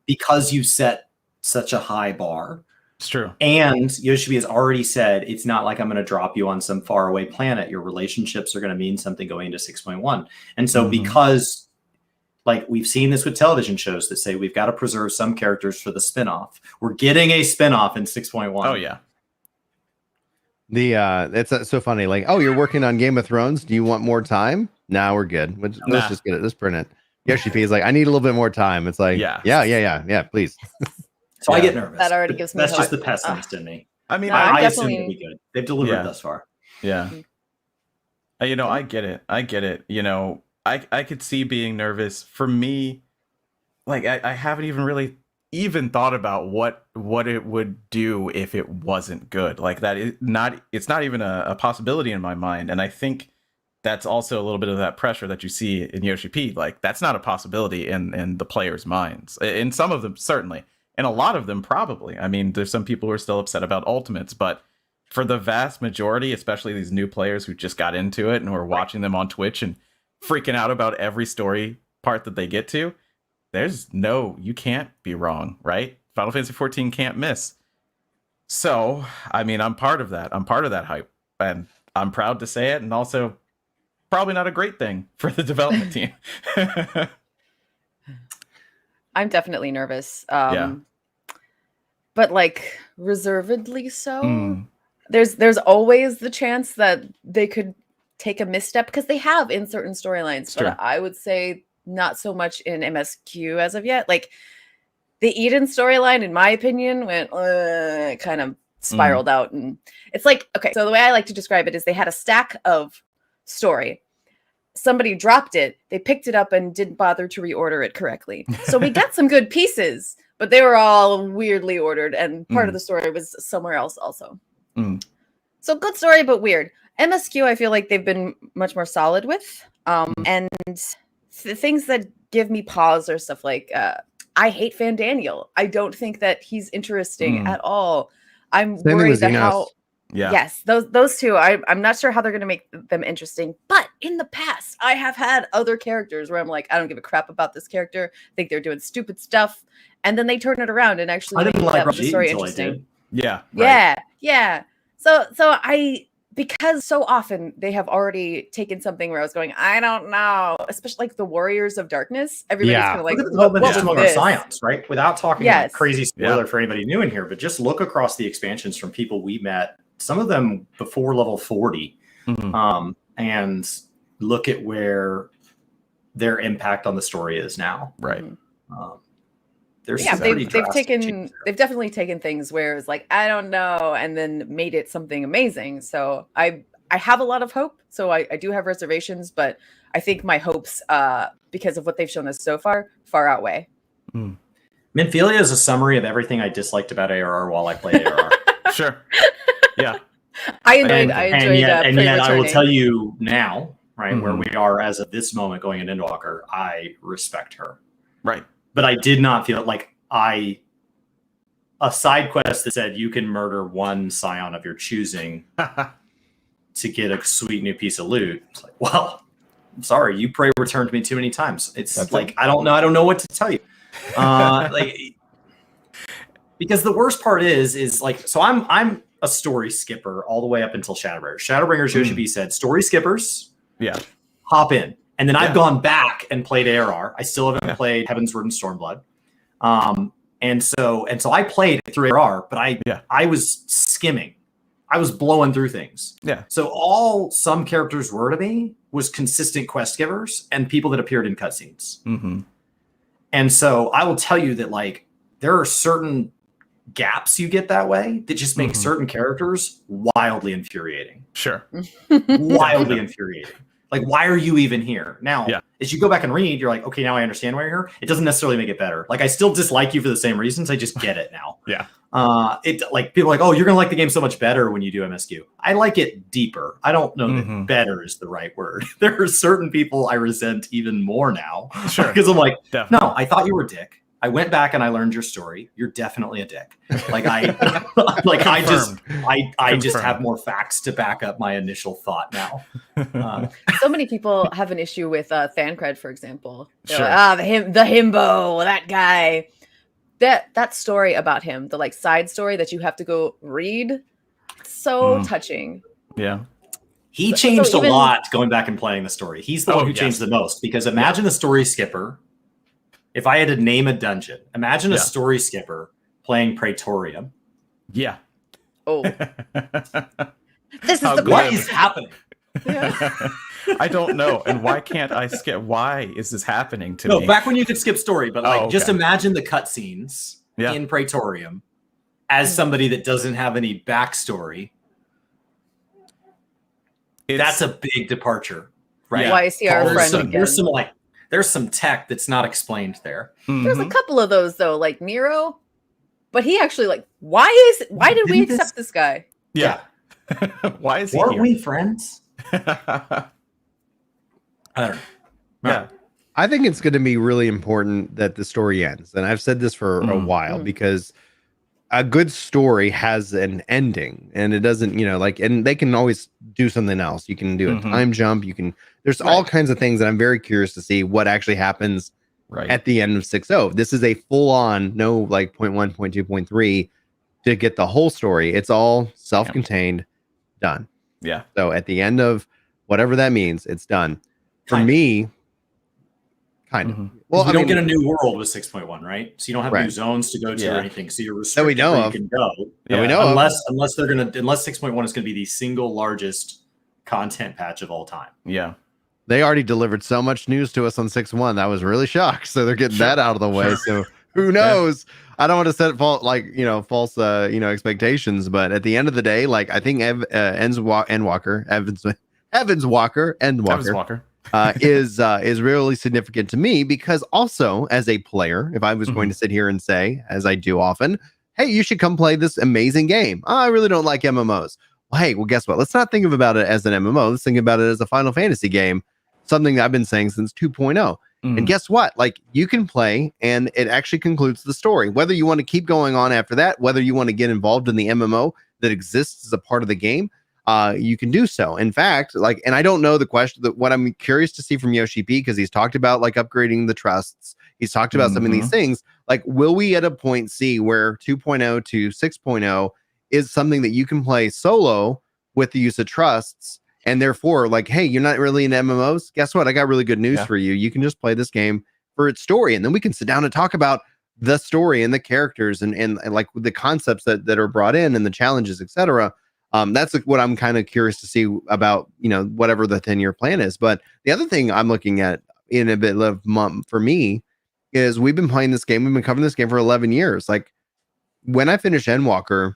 because you set such a high bar. It's true. And Yoshibi has already said, it's not like I'm going to drop you on some faraway planet. Your relationships are going to mean something going into 6.1. And so because like we've seen this with television shows that say we've got to preserve some characters for the spinoff. We're getting a spinoff in 6.1. Oh, yeah. It's so funny. Like, oh, you're working on Game of Thrones. Do you want more time? Nah, we're good. Let's just get it. Let's print it. Yoshipi is like, I need a little bit more time. It's like, yeah, please. So I get nervous. That already gives me That's hope. just the pessimist in me. I mean, I assume it'll be good. They've delivered thus far. Yeah. I get it. I could see being nervous. For me, like I haven't even really thought about what it would do if it wasn't good. Like it's not even a possibility in my mind. And I think that's also a little bit of that pressure that you see in Yoshi P. Like that's not a possibility in the players' minds. In some of them, certainly. And a lot of them probably. I mean, there's some people who are still upset about Ultimates, but for the vast majority, especially these new players who just got into it and who are watching them on Twitch and freaking out about every story part that they get to, you can't be wrong, right? Final Fantasy XIV can't miss. So, I mean, I'm part of that. I'm part of that hype. And I'm proud to say it, and also probably not a great thing for the development team. I'm definitely nervous. But like reservedly so. There's always the chance that they could take a misstep because they have in certain storylines. But I would say not so much in MSQ as of yet. Like the Eden storyline, in my opinion, went kind of spiraled out. And it's like, okay, so the way I like to describe it is they had a stack of story. Somebody dropped it, they picked it up and didn't bother to reorder it correctly. So we got some good pieces, but they were all weirdly ordered, and part of the story was somewhere else also. So good story, but weird. MSQ, I feel like they've been much more solid with. And the things that give me pause are stuff like, I hate Fandaniel. I don't think that he's interesting at all. I'm worried that Yes, those two. I'm not sure how they're going to make them interesting, but in the past, I have had other characters where I'm like, I don't give a crap about this character. I think they're doing stupid stuff, and then they turn it around and actually make the story interesting. Yeah, yeah. So because so often they have already taken something where I was going, I don't know, especially like the Warriors of Darkness. Everybody's kind of like, what among our scions, right? Without talking like crazy spoiler for anybody new in here, but just look across the expansions from people we met, some of them before level 40, and look at where their impact on the story is now. Right. There's they've definitely taken things where it's like, I don't know, and then made it something amazing. So I have a lot of hope. So I do have reservations, but I think my hopes, because of what they've shown us so far outweigh. Minfilia is a summary of everything I disliked about ARR while I played ARR. Sure. Yeah. I enjoyed and yet I will tell you now, right, where we are as of this moment going in Endwalker, I respect her. Right. But I did not feel like a side quest that said you can murder one scion of your choosing to get a sweet new piece of loot. It's like, well, I'm sorry, you prey returned me too many times. It's like, I don't know what to tell you. Because the worst part is like, so I'm a story skipper all the way up until Shadowbringers. Shadowbringers, Yoshibi said, story skippers, hop in. And then I've gone back and played ARR. I still haven't played Heaven's Word and Stormblood. And so I played through ARR, but I was skimming. I was blowing through things. Yeah. So all some characters were to me was consistent quest givers and people that appeared in cutscenes. And so I will tell you that like there are certain gaps you get that way that just make certain characters wildly infuriating. Sure. Wildly infuriating. Like, why are you even here? Now, as you go back and read, you're like, okay, now I understand why you're here. It doesn't necessarily make it better. Like, I still dislike you for the same reasons. I just get it now. It like people are like, oh, you're gonna like the game so much better when you do MSQ. I like it deeper. I don't know that better is the right word. There are certain people I resent even more now. Sure. Because I'm like, no, I thought you were a dick. I went back and I learned your story. You're definitely a dick. Like I just have more facts to back up my initial thought now. So many people have an issue with Thancred, for example. They're like, the himbo, that guy. That story about him, the like side story that you have to go read, so touching. Yeah. He changed a lot going back and playing the story. He's the one who changed the most, because imagine a story skipper. If I had to name a dungeon, imagine a story skipper playing Praetorium. Yeah. Oh. This is what is happening? I don't know. And why can't I skip? Why is this happening to me? No, back when you could skip story, but like just imagine the cutscenes in Praetorium as somebody that doesn't have any backstory. That's a big departure, right? Why is he our friend again? There's some tech that's not explained there. There's a couple of those though, like Nero, but he actually like, why did we accept this guy? Yeah. Why is he Weren't here? we friends? I don't know. Yeah. I think it's going to be really important that the story ends. And I've said this for a while, because a good story has an ending, and it doesn't, and they can always do something else. You can do a time jump. There's all kinds of things that I'm very curious to see what actually happens at the end of 6.0. This is a full on, no like 0.1, 0.2, 0.3 to get the whole story. It's all self-contained, done. Yeah. So at the end of whatever that means, it's done. For me, kind of. Well, you don't get a new world with 6.1, right? So you don't have new zones to go to or anything. So you're restricted we know where of. you can go. We know unless 6.1 is going to be the single largest content patch of all time. Yeah. They already delivered so much news to us on 6.1. I was really shocked. So they're getting that out of the way. So who knows? I don't want to set false expectations, but at the end of the day, like I think Endwalker is really significant to me, because also as a player, if I was going to sit here and say, as I do often, hey, you should come play this amazing game. I really don't like MMOs. Well, hey, guess what? Let's not think about it as an MMO. Let's think about it as a Final Fantasy game, something that I've been saying since 2.0. And guess what? Like, you can play and it actually concludes the story. Whether you want to keep going on after that, whether you want to get involved in the MMO that exists as a part of the game, you can do so. In fact, like, and I don't know the question that what I'm curious to see from Yoshi P, because he's talked about like upgrading the trusts. He's talked about some of these things. Like, will we at a point see where 2.0 to 6.0 is something that you can play solo with the use of trusts? And therefore, like, hey, you're not really into MMOs. Guess what? I got really good news for you. You can just play this game for its story. And then we can sit down and talk about the story and the characters and like the concepts that are brought in and the challenges, etc. That's what I'm kind of curious to see about, you know, whatever the 10-year plan is. But the other thing I'm looking at in a bit of for me is we've been playing this game. We've been covering this game for 11 years. Like, when I finish Endwalker,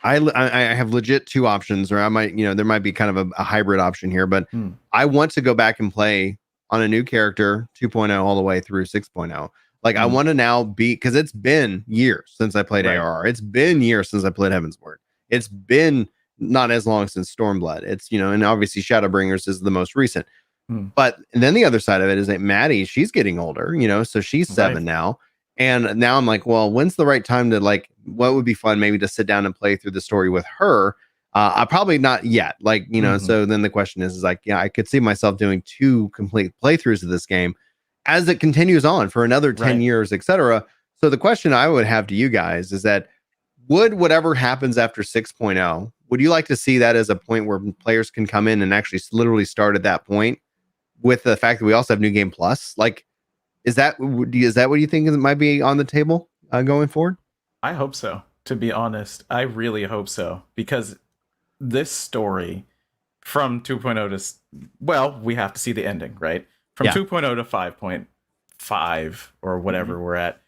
I have legit two options, or I might, you know, there might be kind of a hybrid option here, but I want to go back and play on a new character 2.0 all the way through 6.0. Like, I want to now be, because it's been years since I played ARR. It's been years since I played Heavensward. It's been not as long since Stormblood. It's, you know, and obviously Shadowbringers is the most recent. But then the other side of it is that Maddie, she's getting older, you know, so she's 7 now. And now I'm like, well, when's the right time to, like, what would be fun maybe to sit down and play through the story with her? I probably not yet, like, you know, so then the question is like, yeah, I could see myself doing 2 complete playthroughs of this game as it continues on for another 10 years, etc. So the question I would have to you guys is that, would whatever happens after 6.0, would you like to see that as a point where players can come in and actually literally start at that point, with the fact that we also have New Game Plus? Like, is that what you think might be on the table going forward? I hope so, to be honest. I really hope so, because this story from 2.0 to, well, we have to see the ending, right? From 2.0 to 5.5 or whatever we're at,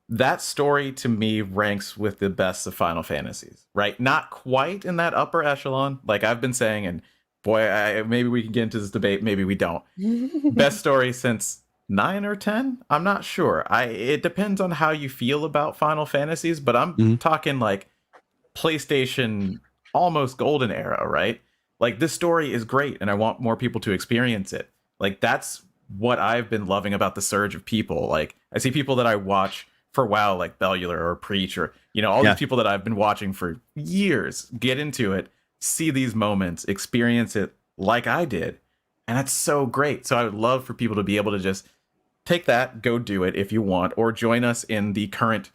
that story to me ranks with the best of Final Fantasies, right? Not quite in that upper echelon, like I've been saying, and boy, maybe we can get into this debate, maybe we don't. Best story since 9 or 10? I'm not sure. It depends on how you feel about Final Fantasies, but I'm talking like PlayStation almost golden era, right? Like, this story is great and I want more people to experience it. Like, that's what I've been loving about the surge of people. Like, I see people that I watch for a while, like Bellular or Preach, or, you know, all these people that I've been watching for years get into it, see these moments, experience it like I did. And that's so great. So I would love for people to be able to just take that, go do it if you want, or join us in the current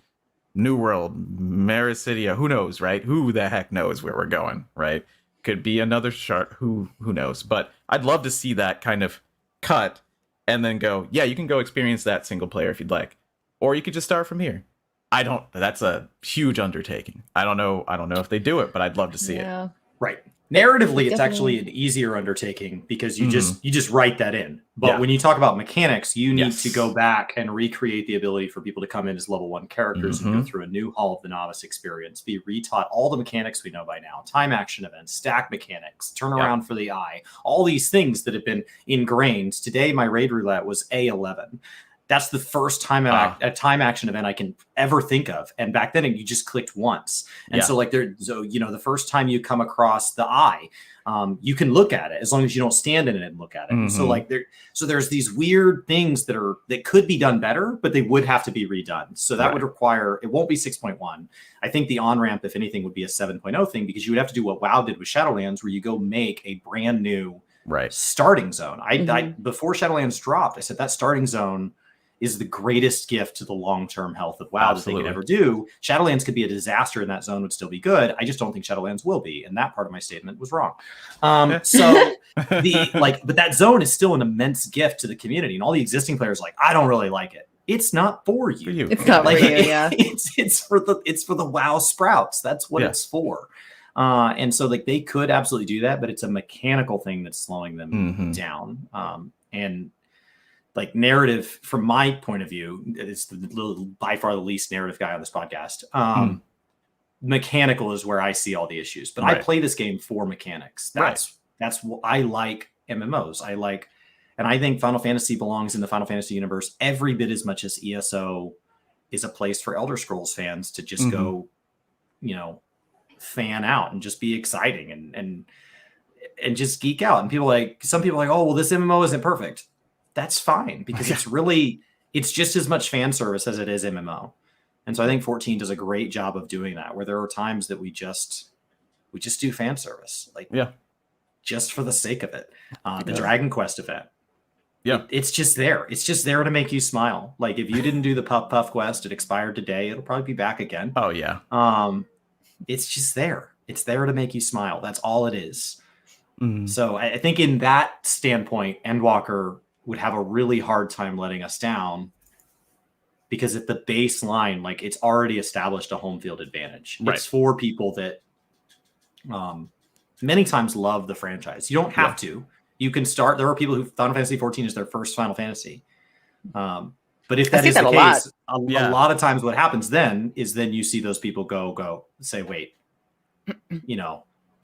New World, Maricidia, who knows, right? Who the heck knows where we're going, right? Could be another chart, who knows? But I'd love to see that kind of cut and then go, yeah, you can go experience that single player if you'd like. Or you could just start from here. That's a huge undertaking. I don't know if they do it, but I'd love to see it. Right. Narratively, it's actually an easier undertaking because you just write that in. But when you talk about mechanics, you need to go back and recreate the ability for people to come in as level 1 characters and go through a new Hall of the Novice experience, be retaught all the mechanics we know by now, time action events, stack mechanics, turn around for the eye, all these things that have been ingrained. Today, my raid roulette was A11. That's the first time a time action event I can ever think of. And back then you just clicked once. And so you know, the first time you come across the eye, you can look at it as long as you don't stand in it and look at it. So like there's these weird things that could be done better, but they would have to be redone. So that would require, it won't be 6.1. I think the on-ramp, if anything, would be a 7.0 thing, because you would have to do what WoW did with Shadowlands, where you go make a brand new starting zone. I before Shadowlands dropped, I said that starting zone is the greatest gift to the long-term health of WoW that they could ever do. Shadowlands could be a disaster and that zone would still be good. I just don't think Shadowlands will be. And that part of my statement was wrong. But that zone is still an immense gift to the community. And all the existing players are like, I don't really like it. It's not for you. It's not for you, It's for the WoW sprouts. That's what it's for. And so like they could absolutely do that, but it's a mechanical thing that's slowing them down. And like narrative, from my point of view, it's by far the least narrative guy on this podcast. Mechanical is where I see all the issues, but I play this game for mechanics. That's what I like. MMOs. And I think Final Fantasy belongs in the Final Fantasy universe every bit as much as ESO is a place for Elder Scrolls fans to just go, you know, fan out and just be exciting and just geek out. And some people are like, oh, well, this MMO isn't perfect. That's fine, because it's just as much fan service as it is MMO. And so I think 14 does a great job of doing that, where there are times that we just we just do fan service, like just for the sake of it. The Dragon Quest event. Yeah. It's just there. It's just there to make you smile. Like if you didn't do the Puff quest, it expired today. It'll probably be back again. Oh yeah. It's just there. It's there to make you smile. That's all it is. So I think in that standpoint, Endwalker would have a really hard time letting us down, because at the baseline, like it's already established a home field advantage. Right. It's for people that many times love the franchise. You don't have to. You can start. There are people who Final Fantasy XIV is their first Final Fantasy. But if that is the case, a lot of times what happens then is you see those people go say, wait,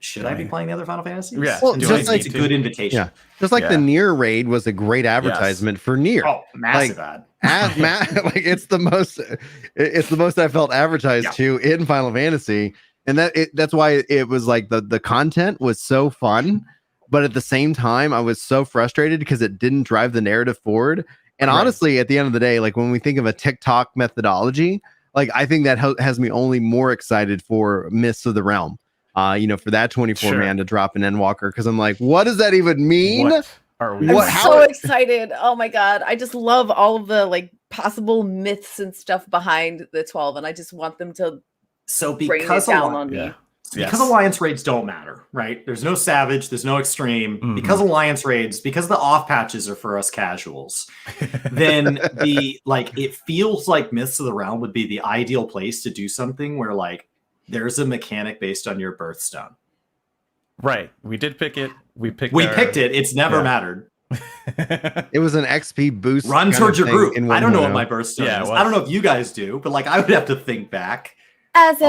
should I be playing the other Final Fantasies? Yeah. Well, just like it's a good invitation. Yeah. Just like the Nier raid was a great advertisement for Nier. Oh, massive ad. Like it's the most I felt advertised to in Final Fantasy. And that's why it was like the content was so fun, but at the same time I was so frustrated because it didn't drive the narrative forward. And honestly, at the end of the day, like when we think of a TikTok methodology, like I think that has me only more excited for Mists of the Realm. For that 24 man to drop an Endwalker, because I'm like, what does that even mean? What are we? I'm so excited. Oh my god. I just love all of the like possible myths and stuff behind the 12, and I just want them to bring it down on me. Because alliance raids don't matter, right? There's no savage, there's no extreme. Because alliance raids, because the off patches are for us casuals, then it feels like Myths of the Realm would be the ideal place to do something where like there's a mechanic based on your birthstone. Right. We did pick it. We picked it. It's never mattered. It was an XP boost. Run towards your group. I don't know what my birthstone is. I don't know if you guys do, but like I would have to think back. Like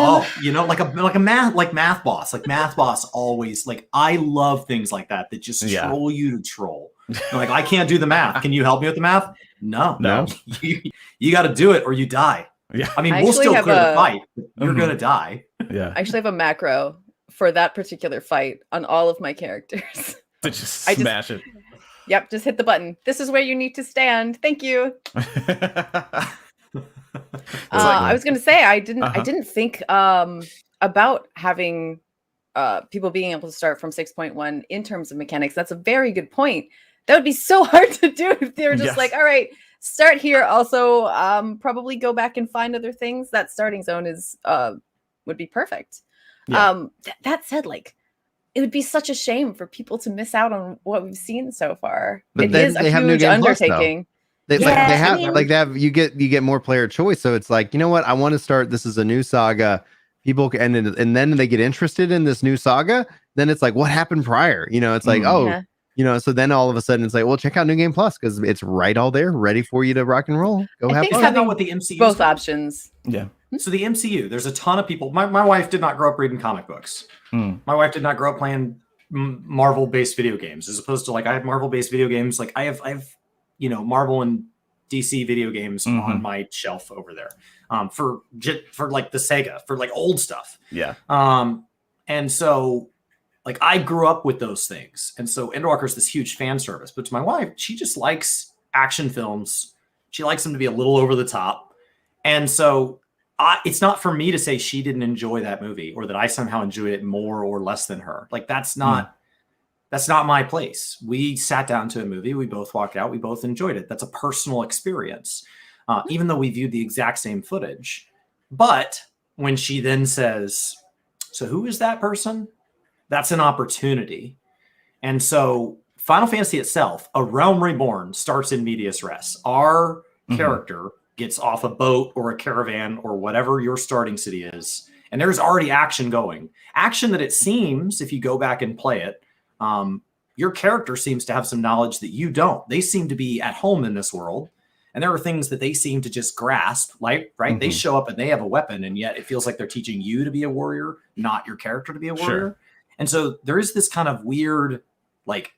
a math boss. Like math boss always, like I love things like that just troll you to troll. Like I can't do the math. Can you help me with the math? No. You got to do it or you die. Yeah. I mean, we'll still clear the fight. But you're gonna die. Yeah. I actually have a macro for that particular fight on all of my characters. To just smash it. Yep, just hit the button. This is where you need to stand. Thank you. I was gonna say I didn't think about having people being able to start from 6.1 in terms of mechanics. That's a very good point. That would be so hard to do if they were just like, all right, start here. Also, probably go back and find other things. That starting zone is would be perfect. Yeah. That said, like it would be such a shame for people to miss out on what we've seen so far. But it is a huge undertaking. They have you get more player choice. So it's like, you know what? I want to start. This is a new saga. People can, and then they get interested in this new saga. Then it's like, what happened prior? It's like, so then all of a sudden it's like, well, check out New Game Plus because it's right all there, ready for you to rock and roll. Go have fun. Having what the MCU both options. Yeah. So the MCU, there's a ton of people. My wife did not grow up reading comic books. My wife did not grow up playing Marvel-based video games, as opposed to like I have Marvel-based video games. Like I have Marvel and DC video games on my shelf over there for like the saga, for like old stuff. Yeah. And so like I grew up with those things. And so Endwalker is this huge fan service. But to my wife, she just likes action films. She likes them to be a little over the top. And so it's not for me to say she didn't enjoy that movie or that I somehow enjoyed it more or less than her. Like that's not my place. We sat down to a movie. We both walked out. We both enjoyed it. That's a personal experience, even though we viewed the exact same footage. But when she then says, so who is that person? That's an opportunity. And so Final Fantasy itself, A Realm Reborn, starts in medias res. Our character gets off a boat or a caravan or whatever your starting city is, and there's already action going. Action that it seems, if you go back and play it, your character seems to have some knowledge that you don't. They seem to be at home in this world, and there are things that they seem to just grasp, like, right? They show up and they have a weapon, and yet it feels like they're teaching you to be a warrior, not your character to be a warrior. Sure. And so there is this kind of weird, like,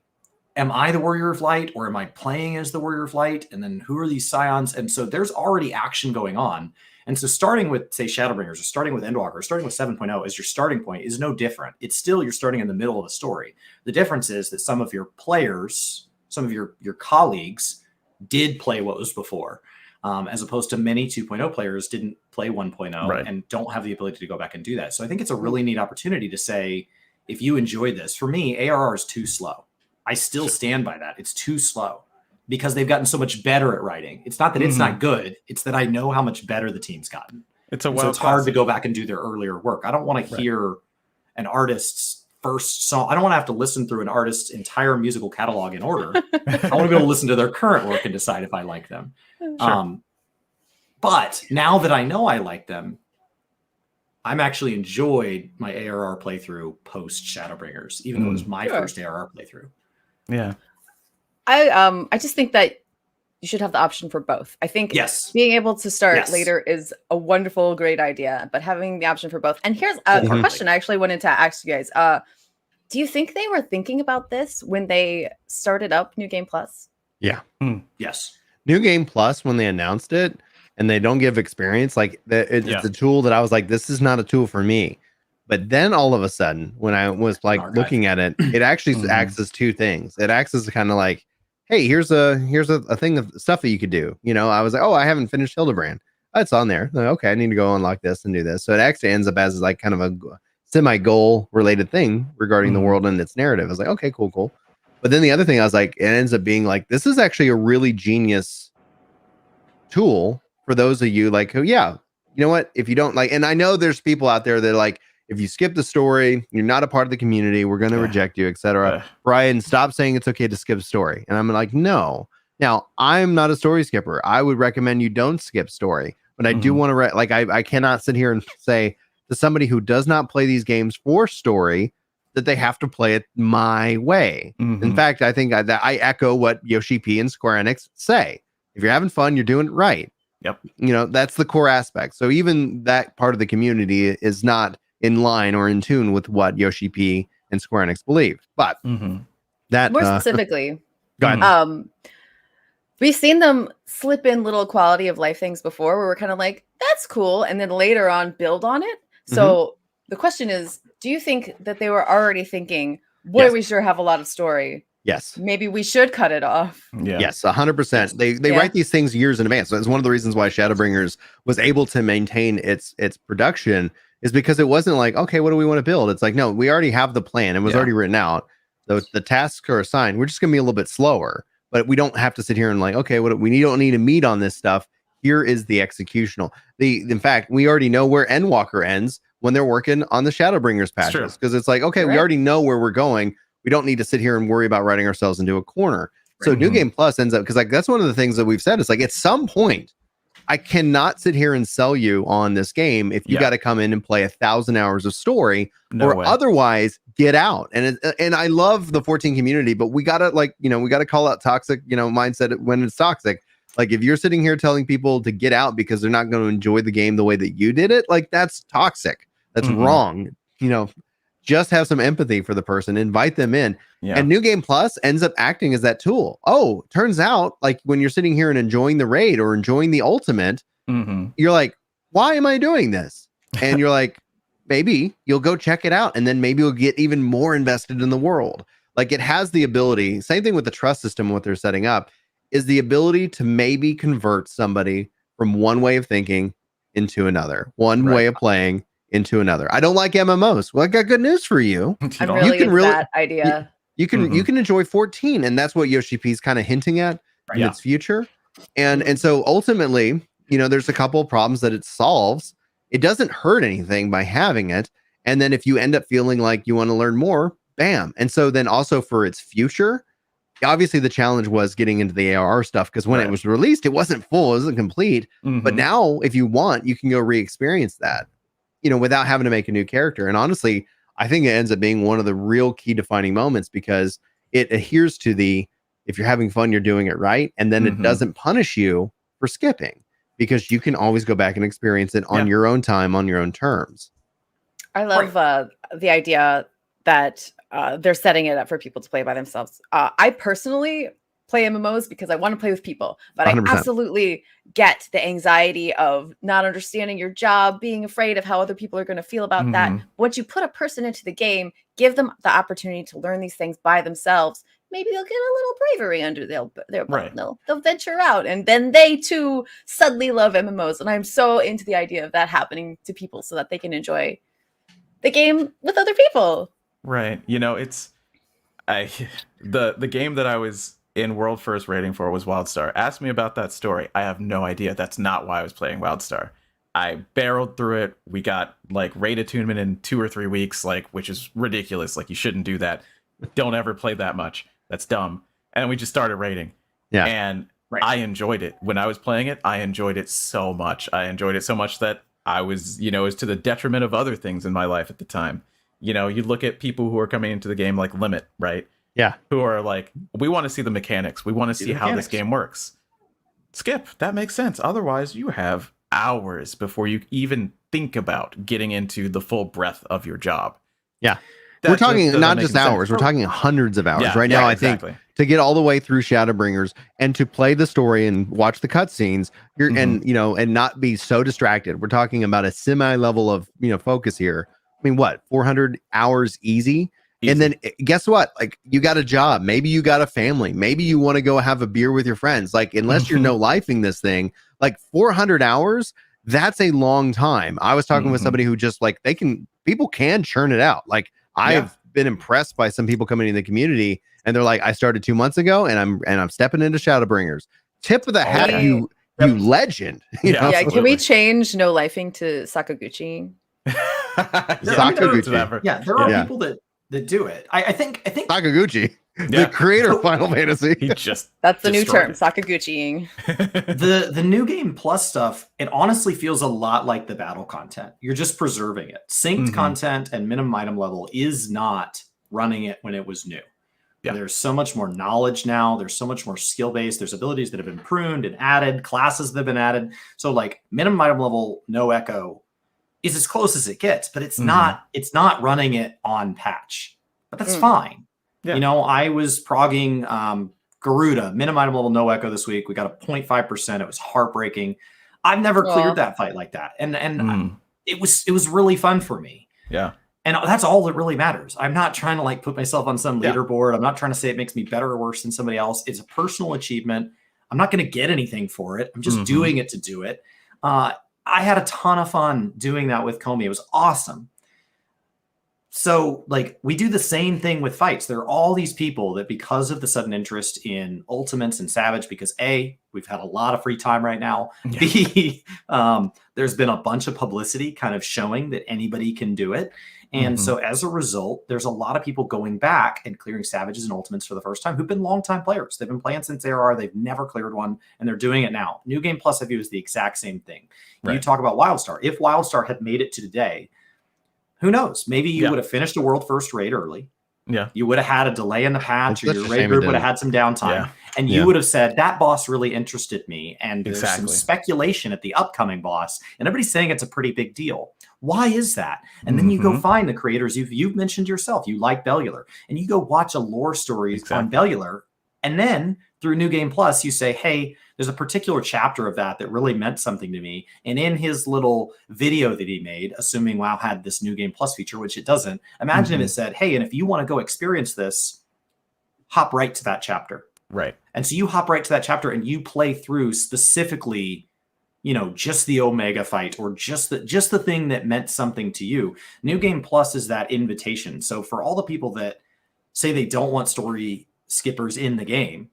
am I the warrior of light, or am I playing as the warrior of light? And then who are these scions? And so there's already action going on. And so starting with, say, Shadowbringers, or starting with Endwalker, or starting with 7.0 as your starting point is no different. It's still, you're starting in the middle of the story. The difference is that some of your players, some of your colleagues did play what was before. as opposed to many 2.0 players didn't play 1.0 Right. and don't have the ability to go back and do that. So I think it's a really neat opportunity to say, if you enjoy this, for me, ARR is too slow. I still stand by that. It's too slow because they've gotten so much better at writing. It's not that it's not good. It's that I know how much better the team's gotten. It's a so wild it's hard to classic. go back and do their earlier work. I don't want to hear an artist's first song. I don't want to have to listen through an artist's entire musical catalog in order. I want to be able to listen to their current work and decide if I like them. Sure. But now that I know I like them, I'm actually enjoyed my ARR playthrough post Shadowbringers, even though it was my first ARR playthrough. Yeah. I just think that you should have the option for both. I think being able to start later is a wonderful, great idea, but having the option for both. And here's a question I actually wanted to ask you guys. Do you think they were thinking about this when they started up New Game Plus? Yeah. Yes. New Game Plus, when they announced it and they don't give experience, like it's a tool that I was like, this is not a tool for me. But then all of a sudden, when I was like looking at it, it actually acts as two things. It acts as kind of like, hey, here's a thing of stuff that you could do. You know, I was like, oh, I haven't finished Hildebrand. Oh, it's on there. Like, okay, I need to go unlock this and do this. So it actually ends up as like kind of a semi-goal related thing regarding the world and its narrative. I was like, okay, cool. But then the other thing I was like, it ends up being like, this is actually a really genius tool for those of you like who, you know what, if you don't like, and I know there's people out there that are like, if you skip the story, you're not a part of the community, we're going to reject you, etc. Brian, stop saying it's okay to skip story. And I'm like, no. Now, I'm not a story skipper. I would recommend you don't skip story. But I do want to, I cannot sit here and say to somebody who does not play these games for story that they have to play it my way. In fact, I think that I echo what Yoshi P and Square Enix say. If you're having fun, you're doing it right. Yep. You know, that's the core aspect. So even that part of the community is not in line or in tune with what Yoshi P and Square Enix believe. But that more specifically, go ahead. We've seen them slip in little quality of life things before where we're kind of like, that's cool. And then later on build on it. So the question is, do you think that they were already thinking, boy, we sure have a lot of story. Yes. Maybe we should cut it off. Yeah. Yes, 100%. They write these things years in advance. So it's one of the reasons why Shadowbringers was able to maintain its production is because it wasn't like, okay, what do we want to build? It's like, no, we already have the plan. It was already written out. The tasks are assigned. We're just going to be a little bit slower, but we don't have to sit here and like, okay, we don't need to meet on this stuff. Here is the executional. In fact, we already know where Endwalker ends when they're working on the Shadowbringers patches because it's like, okay, we already know where we're going. We don't need to sit here and worry about writing ourselves into a corner. So New Game Plus ends up, because like that's one of the things that we've said. It's like at some point, I cannot sit here and sell you on this game if you got to come in and play 1,000 hours of story, or otherwise get out. And I love the 14 community, but we gotta we gotta call out toxic mindset when it's toxic. Like if you're sitting here telling people to get out because they're not going to enjoy the game the way that you did it, like that's toxic. That's wrong. Just have some empathy for the person, invite them in. And New Game Plus ends up acting as that tool. Oh, turns out like when you're sitting here and enjoying the raid or enjoying the ultimate, you're like, why am I doing this? And you're like, maybe you'll go check it out. And then maybe you'll get even more invested in the world. Like it has the ability, same thing with the trust system, what they're setting up is the ability to maybe convert somebody from one way of thinking into another, one way of playing into another. I don't like MMOs. Well, I got good news for you. I'm really into that idea. You can enjoy 14, and that's what Yoshi P is kind of hinting at in its future. And so ultimately, there's a couple of problems that it solves. It doesn't hurt anything by having it. And then if you end up feeling like you want to learn more, bam. And so then also for its future, obviously the challenge was getting into the ARR stuff because when it was released, it wasn't full, it wasn't complete. But now if you want, you can go re-experience that. Without having to make a new character. And honestly, I think it ends up being one of the real key defining moments because it adheres to if you're having fun, you're doing it right. And then it doesn't punish you for skipping because you can always go back and experience it on your own time, on your own terms. I love the idea that they're setting it up for people to play by themselves. I personally play MMOs because I want to play with people, but 100%. I absolutely get the anxiety of not understanding your job, being afraid of how other people are going to feel about that. Once you put a person into the game, give them the opportunity to learn these things by themselves, maybe they'll get a little bravery under their belt. Right. They'll venture out, and then they too suddenly love MMOs. And I'm so into the idea of that happening to people so that they can enjoy the game with other people. Right. You know, the game that I was in world first rating for was WildStar. Ask me about that story. I have no idea. That's not why I was playing WildStar. I barreled through it. We got like raid attunement in 2 or 3 weeks, like, which is ridiculous. Like, you shouldn't do that. Don't ever play that much. That's dumb. And we just started raiding. Yeah. And I enjoyed it. When I was playing it, I enjoyed it so much. I enjoyed it so much that I was, it was to the detriment of other things in my life at the time. You look at people who are coming into the game like Limit, right? Yeah. Who are like, we want to see the mechanics. We want to see how this game works. Skip. That makes sense. Otherwise, you have hours before you even think about getting into the full breadth of your job. Yeah. We're talking not just hours, we're talking hundreds of hours. Right now, I think to get all the way through Shadowbringers and to play the story and watch the cutscenes, and not be so distracted. We're talking about a semi level of focus here. I mean, what, 400 hours easy? And then guess what? Like, you got a job, maybe you got a family, maybe you want to go have a beer with your friends. Like, unless you're no lifing this thing, like 400 hours, that's a long time. I was talking with somebody who just like people can churn it out. Like, I've been impressed by some people coming in the community, and they're like, I started 2 months ago, and I'm stepping into Shadowbringers. Tip of the hat, you legend. Can we change no lifing to Sakaguchi? Sakaguchi. Yeah, there are people that do it. I think Sakaguchi, the creator of Final Fantasy. That's the new term, Sakaguchi-ing. The new game plus stuff, it honestly feels a lot like the battle content. You're just preserving it. Synced content and minimum item level is not running it when it was new. Yeah. There's so much more knowledge now. There's so much more skill based. There's abilities that have been pruned and added, classes that have been added. So like minimum item level, no echo is as close as it gets, but it's not running it on patch. But that's fine. Yeah. I was progging Garuda, minimum item level, no echo this week. We got a 0.5%. It was heartbreaking. I've never cleared that fight like that. And it was really fun for me. Yeah. And that's all that really matters. I'm not trying to like put myself on some leaderboard. I'm not trying to say it makes me better or worse than somebody else. It's a personal achievement. I'm not going to get anything for it. I'm just doing it to do it. I had a ton of fun doing that with Comey. It was awesome. So like we do the same thing with fights. There are all these people that because of the sudden interest in Ultimates and Savage, because A, we've had a lot of free time right now. Yeah. B, there's been a bunch of publicity kind of showing that anybody can do it. And so as a result, there's a lot of people going back and clearing Savages and Ultimates for the first time who've been longtime players. They've been playing since ARR. They've never cleared one, and they're doing it now. New Game Plus, I view, is the exact same thing. Right. You talk about WildStar. If WildStar had made it to today, who knows? Maybe you would have finished a world first raid early. Yeah. You would have had a delay in the patch, or your raid group would have had some downtime. Yeah. And you would have said, that boss really interested me. And there's some speculation at the upcoming boss. And everybody's saying it's a pretty big deal. Why is that? And then you go find the creators. You've mentioned yourself. You like Bellular. And you go watch a lore story on Bellular. And then through New Game Plus, you say, hey, there's a particular chapter of that really meant something to me. And in his little video that he made, assuming WoW had this New Game Plus feature, which it doesn't, imagine if it said, hey, and if you want to go experience this, hop right to that chapter. Right. And so you hop right to that chapter and you play through specifically, just the Omega fight or just the thing that meant something to you. New Game Plus is that invitation. So for all the people that say they don't want story skippers in the game,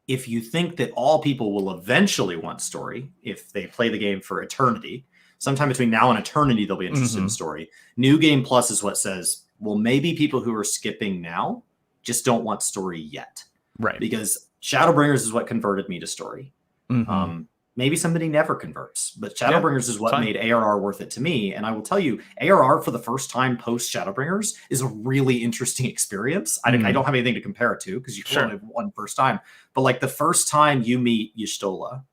if you think that all people will eventually want story, if they play the game for eternity, sometime between now and eternity, they'll be interested in story. New Game Plus is what says, well, maybe people who are skipping now just don't want story yet. Right. Because Shadowbringers is what converted me to story. Maybe somebody never converts, but Shadowbringers is what made ARR worth it to me. And I will tell you, ARR for the first time post Shadowbringers is a really interesting experience. I don't have anything to compare it to because you only have one first time. But like the first time you meet Y'shtola,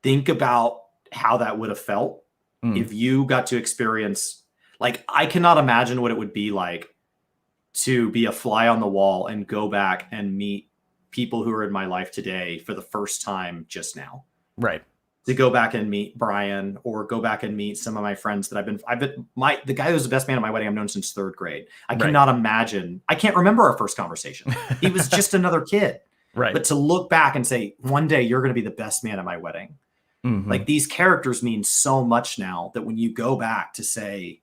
think about how that would have felt if you got to experience, like, I cannot imagine what it would be like to be a fly on the wall and go back and meet people who are in my life today for the first time just now. Right. to go back and meet Brian or go back and meet some of my friends that the guy who's the best man at my wedding I've known since 3rd grade. I cannot imagine. I can't remember our first conversation. He was just another kid. Right. But to look back and say, one day you're going to be the best man at my wedding. Like these characters mean so much now that when you go back to say,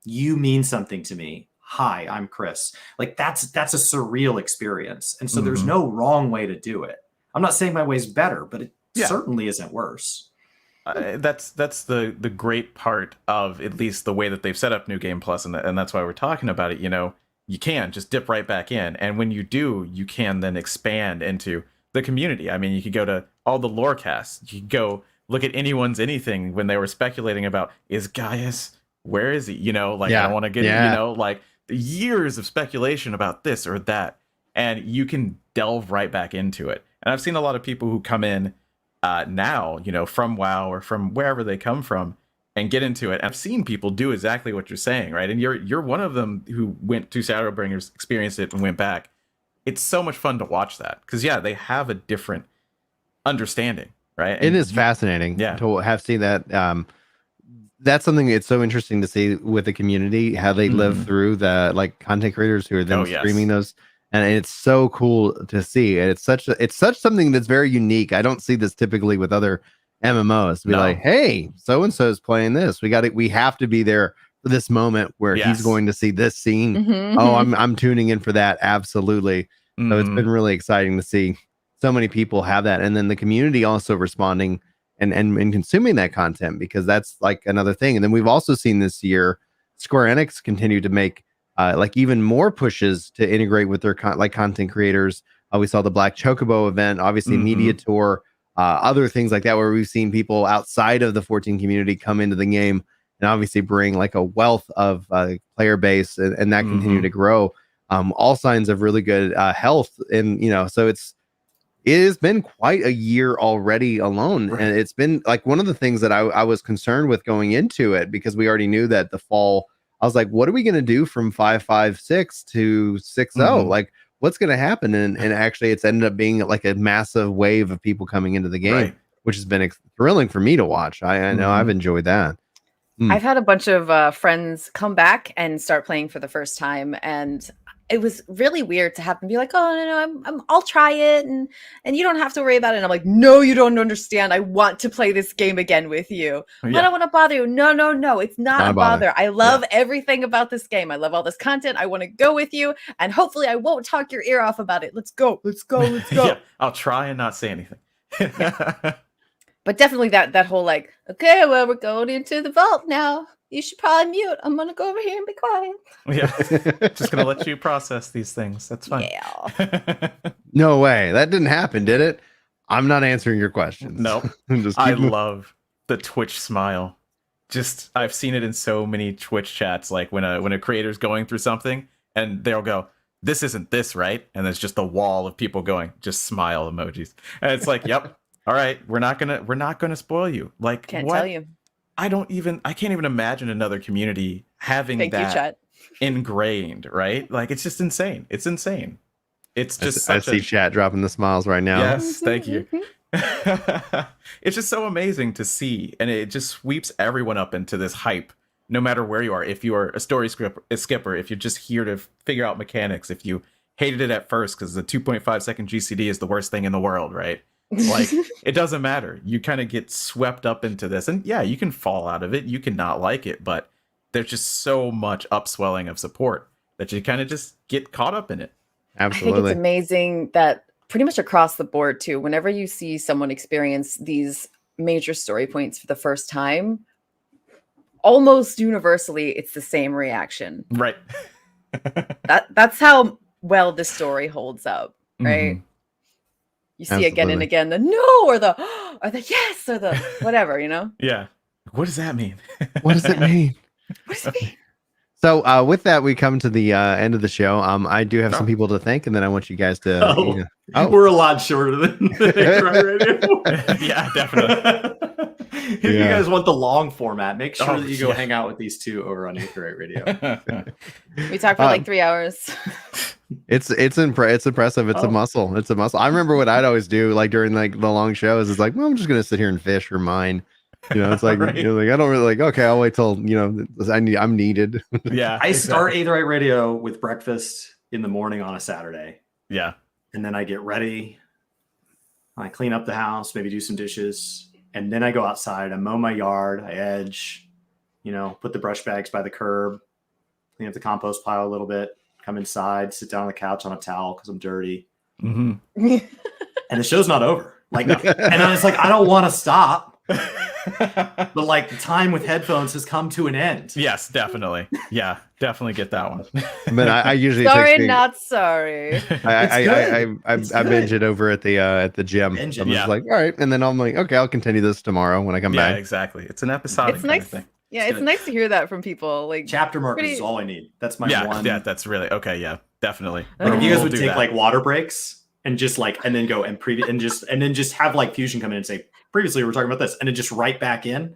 you mean something to me. Hi, I'm Chris. Like that's a surreal experience. And so there's no wrong way to do it. I'm not saying my way's better, but it certainly isn't worse. That's the great part of at least the way that they've set up New Game Plus, and that's why we're talking about it. You know, you can just dip right back in, and when you do, you can then expand into the community. I mean, you could go to all the lore casts. You could go look at anyone's anything when they were speculating about, is Gaius, where is he? You know, like I don't want to get you know, like years of speculation about this or that, and you can delve right back into it. And I've seen a lot of people who come in now, you know, from WoW or from wherever they come from, and get into it. I've seen people do exactly what you're saying, right? And you're one of them who went to Shadowbringers, experienced it, and went back. It's so much fun to watch that because they have a different understanding, right? And it is fascinating to have seen that. That's something it's so interesting to see with the community, how they live through the like content creators who are then streaming those. And it's so cool to see. And it's such something that's very unique. I don't see this typically with other MMOs to be like, hey, so-and-so is playing this. We have to be there for this moment where he's going to see this scene. Oh, I'm tuning in for that. Absolutely. So it's been really exciting to see so many people have that. And then the community also responding and consuming that content, because that's like another thing. And then we've also seen this year, Square Enix continue to make like even more pushes to integrate with their content creators. We saw the Black Chocobo event, obviously media tour, other things like that, where we've seen people outside of the 14 community come into the game and obviously bring like a wealth of player base, and that continue to grow. All signs of really good health. And, you know, so it has been quite a year already alone. Right. And it's been like one of the things that I was concerned with going into it, because we already knew that the fall, I was like, what are we going to do from 5.5.6 to 6.0? Like, what's going to happen? And actually, it's ended up being like a massive wave of people coming into the game, which has been thrilling for me to watch. I know I've enjoyed that. I've had a bunch of friends come back and start playing for the first time, and it was really weird to have them be like, "Oh no, I'll try it, and you don't have to worry about it." And I'm like, "No, you don't understand. I want to play this game again with you. I don't want to bother you. No, it's not a bother. I love everything about this game. I love all this content. I want to go with you, and hopefully, I won't talk your ear off about it. Let's go. I'll try and not say anything." But definitely that whole like, okay, well, we're going into the vault now. You should probably mute. I'm going to go over here and be quiet. Yeah. Just going to let you process these things. That's fine. Yeah. No way. That didn't happen, did it? I'm not answering your questions. No. I love the Twitch smile. Just, I've seen it in so many Twitch chats. Like when a creator's going through something and they'll go, "This isn't this, right?" And there's just a wall of people going, just smile emojis. And it's like, yep. All right, we're not gonna spoil you. Like, can't tell you. I can't even imagine another community having that ingrained, right? Like, it's just insane. It's insane. It's just I see chat dropping the smiles right now. Yes, thank you. It's just so amazing to see, and it just sweeps everyone up into this hype. No matter where you are, if you are a story skipper, if you're just here to figure out mechanics, if you hated it at first because the 2.5 second GCD is the worst thing in the world, right? Like, it doesn't matter. You kind of get swept up into this, and you can fall out of it, you can not like it, but there's just so much upswelling of support that you kind of just get caught up in it. Absolutely. I think it's amazing that pretty much across the board too, whenever you see someone experience these major story points for the first time, almost universally it's the same reaction, right? That's how well the story holds up, right? You see again and again the no or the yes or the whatever, you know? Yeah. What does that mean? What does it mean? What does it mean? So with that, we come to the end of the show. I do have some people to thank, and then I want you guys to. We're a lot shorter than the Radio. Yeah, definitely. If you guys want the long format, make sure that you go yeah. hang out with these two over on Aetherite Radio. We talked for like 3 hours. It's impressive. It's a muscle. It's a muscle. I remember what I'd always do like during like the long shows is like, well, I'm just gonna sit here and fish or mine. You know, it's like, Right. you know, like I don't really like, okay, I'll wait till, you know, I'm needed. Yeah. I start Aetherite Radio with breakfast in the morning on a Saturday. Yeah. And then I get ready. I clean up the house, maybe do some dishes. And then I go outside. I mow my yard. I edge, you know, put the brush bags by the curb, clean up the compost pile a little bit, come inside, sit down on the couch on a towel because I'm dirty. Mm-hmm. And the show's not over. Like, and I was like, I don't want to stop. But like the time with headphones has come to an end. Yes, definitely. Yeah, definitely get that one. But I usually Sorry, not sorry. I binge it over at the gym. I'm just like, all right, and then I'm like, okay, I'll continue this tomorrow when I come back. Yeah, exactly. It's an episodic It's nice. thing. Yeah, it's nice to hear that from people. Like Chapter markers is all I need. That's my one. Yeah, that's really okay. Yeah, definitely. Like if you guys would do take that. like water breaks and just like and then go and then just have like Fusion come in and say, previously we were talking about this, and then just right back in.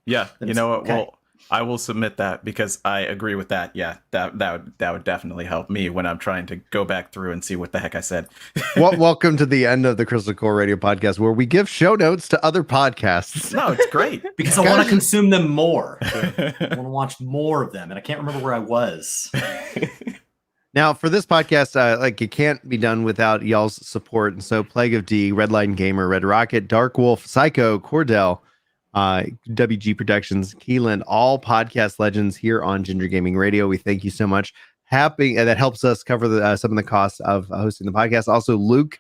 Yeah, you know what? Okay. Well, I will submit that because I agree with that. Yeah, that would definitely help me when I'm trying to go back through and see what the heck I said. Well, welcome to the end of the Crystal Core Radio podcast, where we give show notes to other podcasts. No, it's great Because I want to consume them more. I want to watch more of them, and I can't remember where I was. Now, for this podcast, like it can't be done without y'all's support. And so, Plague of D, Red Line Gamer, Red Rocket, Dark Wolf, Psycho, Cordell, WG Productions, Keelan, all podcast legends here on Ginger Gaming Radio. We thank you so much. Happy that helps us cover some of the costs of hosting the podcast. Also, Luke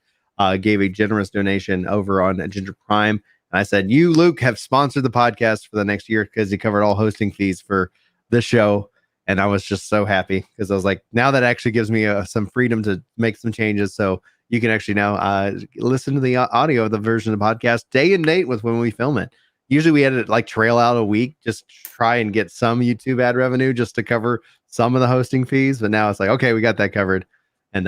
gave a generous donation over on Ginger Prime. And I said, you, Luke, have sponsored the podcast for the next year because he covered all hosting fees for the show. And I was just so happy because I was like, now that actually gives me some freedom to make some changes. So you can actually now listen to the audio of the version of the podcast day and date with when we film it. Usually we had to like trail out a week, just try and get some YouTube ad revenue just to cover some of the hosting fees. But now it's like, okay, we got that covered. And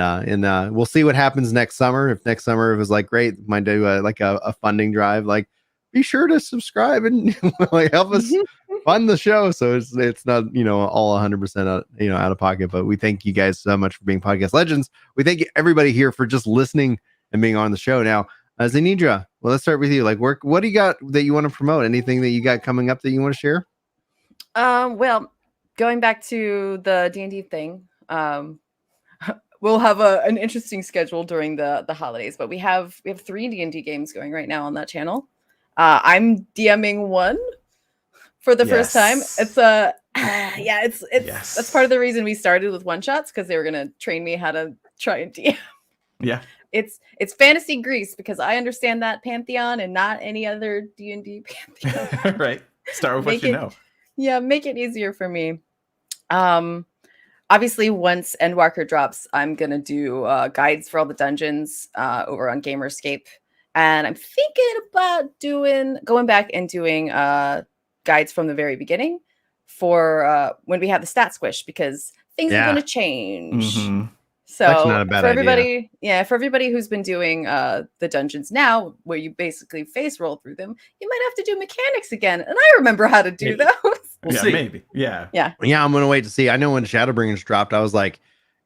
we'll see what happens next summer. If next summer it was like, great, might do like a funding drive, like be sure to subscribe and like help us fund the show. So it's not, you know, all 100% out of pocket, but we thank you guys so much for being podcast legends. We thank everybody here for just listening and being on the show. Now, Xenedra, well, let's start with you. Like, what do you got that you want to promote? Anything that you got coming up that you want to share? Well, going back to the D&D thing, we'll have an interesting schedule during the holidays, but we have 3 D&D games going right now on that channel. I'm DMing one for the first time. It's that's part of the reason we started with one shots, because they were gonna train me how to try and DM. Yeah. It's Fantasy Greece, because I understand that pantheon and not any other D&D pantheon. Right. Start with what you know. Yeah, make it easier for me. Obviously, once Endwalker drops, I'm gonna do guides for all the dungeons over on GamerEscape. And I'm thinking about going back and doing guides from the very beginning for when we have the stat squish, because things are going to change. Mm-hmm. So not a bad for everybody, idea. For everybody who's been doing the dungeons now, where you basically face roll through them, you might have to do mechanics again. And I remember how to do those. We'll see. Maybe. Yeah. I'm gonna wait to see. I know when Shadowbringers dropped, I was like,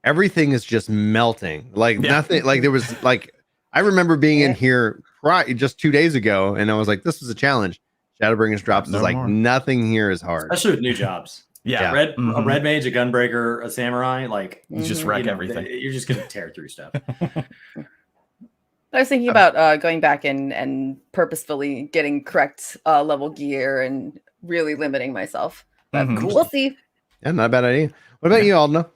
everything is just melting. Like nothing. Like there was like. I remember being in here just 2 days ago, and I was like, this was a challenge. Shadowbringers drops is like, nothing here is hard. Especially with new jobs. Yeah. A red mage, a gunbreaker, a samurai, like you just wreck everything. You're just going to tear through stuff. I was thinking about going back and purposefully getting correct level gear and really limiting myself. But we'll see. Yeah, not a bad idea. What about you, Aldianaux?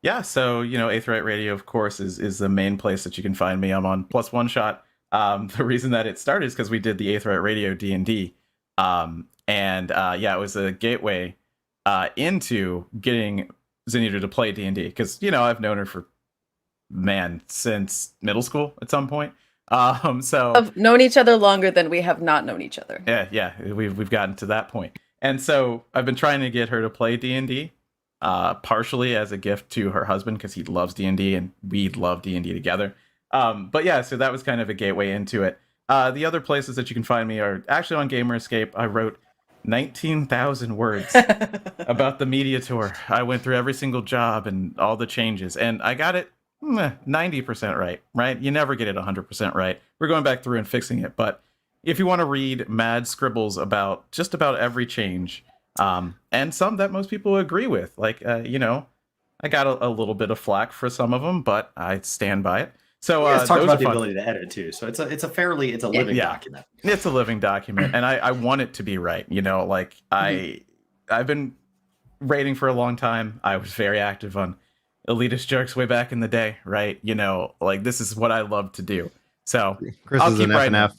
Yeah, so, Aetherite Radio, of course, is the main place that you can find me. I'm on Plus One Shot. The reason that it started is because we did the Aetherite Radio D&D. It was a gateway into getting Xenedra to play D&D. Because, I've known her for, since middle school at some point. So I've known each other longer than we have not known each other. Yeah, we've gotten to that point. And so I've been trying to get her to play D&D. Partially as a gift to her husband, because he loves D&D and we love D&D together. So that was kind of a gateway into it. The other places that you can find me are actually on GamerEscape. I wrote 19,000 words about the media tour. I went through every single job and all the changes, and I got it 90% right? You never get it 100% right. We're going back through and fixing it, but if you want to read mad scribbles about just about every change, and some that most people agree with, like, I got a little bit of flack for some of them, but I stand by it. So let's talk those about are the fun. ability to edit too. So it's a living document. It's a living document, and I want it to be right. Like I've been rating for a long time. I was very active on elitist jerks way back in the day, right? Like this is what I love to do. So Chris I'll is keep an writing. FNF.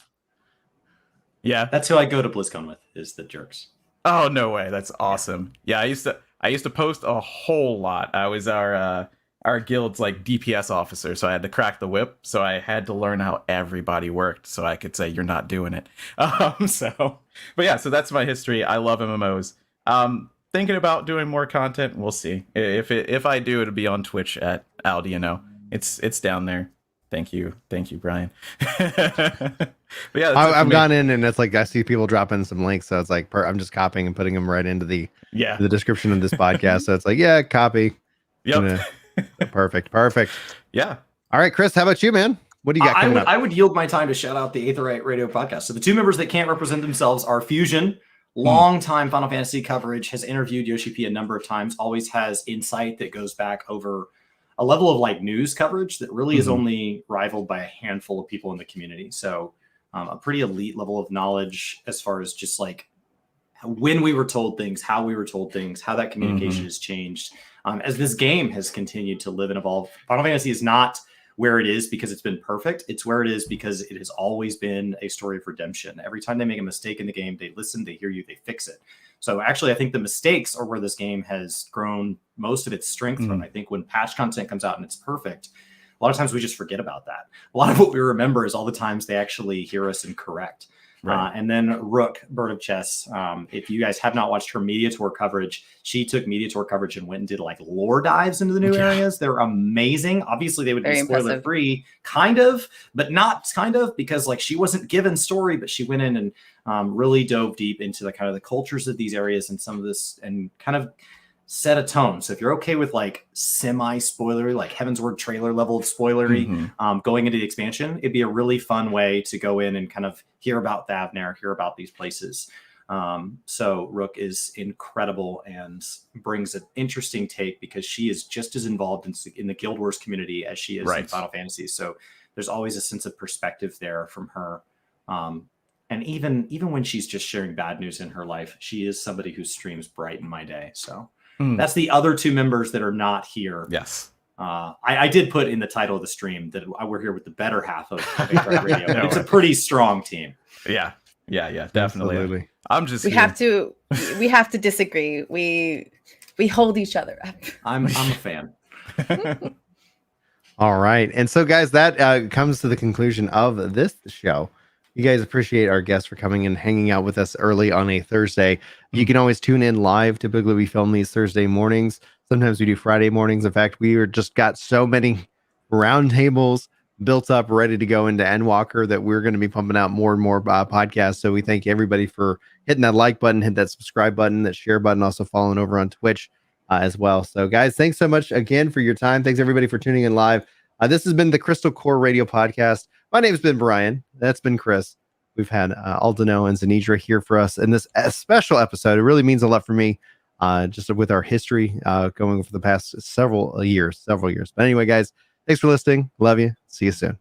Yeah, That's who I go to BlizzCon with, is the jerks. oh no way, that's awesome. Yeah, I used to post a whole lot. I was our guild's like DPS officer, so I had to crack the whip. So I had to learn how everybody worked, so I could say you're not doing it. But yeah, so that's my history. I love MMOs. Thinking about doing more content. We'll see. If I do, it'll be on Twitch at Aldianaux. It's down there. Thank you, Brian. But yeah, I've gone in and it's like I see people dropping some links, so it's like I'm just copying and putting them right into the description of this podcast. So it's like, yeah, copy. Yep. Perfect. Yeah. All right, Chris, how about you, man? What do you got coming up? I would yield my time to shout out the Aetheryte Radio podcast. So the two members that can't represent themselves are Fusion, long-time Final Fantasy coverage, has interviewed Yoshi P a number of times, always has insight that goes back over a level of like news coverage that really is only rivaled by a handful of people in the community. So a pretty elite level of knowledge as far as just like when we were told things, how we were told things, how that communication has changed. As this game has continued to live and evolve, Final Fantasy is not where it is because it's been perfect. It's where it is because it has always been a story of redemption. Every time they make a mistake in the game, they listen, they hear you, they fix it. So actually, I think the mistakes are where this game has grown most of its strength from. I think when patch content comes out and it's perfect, a lot of times we just forget about that. A lot of what we remember is all the times they actually hear us and correct. Right. And then Rook, Bird of Chess, if you guys have not watched her media tour coverage, she took media tour coverage and went and did like lore dives into the new areas. They're amazing. Obviously, they would be spoiler free, kind of, but not kind of, because like she wasn't given story, but she went in and really dove deep into the kind of the cultures of these areas and some of this and kind of set a tone. So if you're okay with like semi-spoilery, like Heaven's Word trailer level of spoilery, going into the expansion, it'd be a really fun way to go in and kind of hear about Thavnair, hear about these places. So Rook is incredible and brings an interesting take because she is just as involved in the Guild Wars community as she is in Final Fantasy. So there's always a sense of perspective there from her. And even when she's just sharing bad news in her life, she is somebody whose streams brighten my day. So that's the other two members that are not here. Yes. I did put in the title of the stream that we're here with the better half of Aetheryte Radio. But it's a pretty strong team. Yeah, definitely. Absolutely. I'm just we have to disagree. We hold each other up. I'm a fan. All right. And so, guys, that comes to the conclusion of this show. You guys appreciate our guests for coming and hanging out with us early on a Thursday. You can always tune in live. Typically, we film these Thursday mornings. Sometimes we do Friday mornings. In fact, we just got so many roundtables built up, ready to go into Endwalker that we're going to be pumping out more and more podcasts. So we thank everybody for hitting that like button, hit that subscribe button, that share button, also following over on Twitch as well. So, guys, thanks so much again for your time. Thanks, everybody, for tuning in live. This has been the Crystal Core Radio Podcast. My name has been Brian. That's been Chris. We've had Aldianaux and Xenedra here for us in this special episode. It really means a lot for me, just with our history going for the past several years. But anyway, guys, thanks for listening. Love you. See you soon.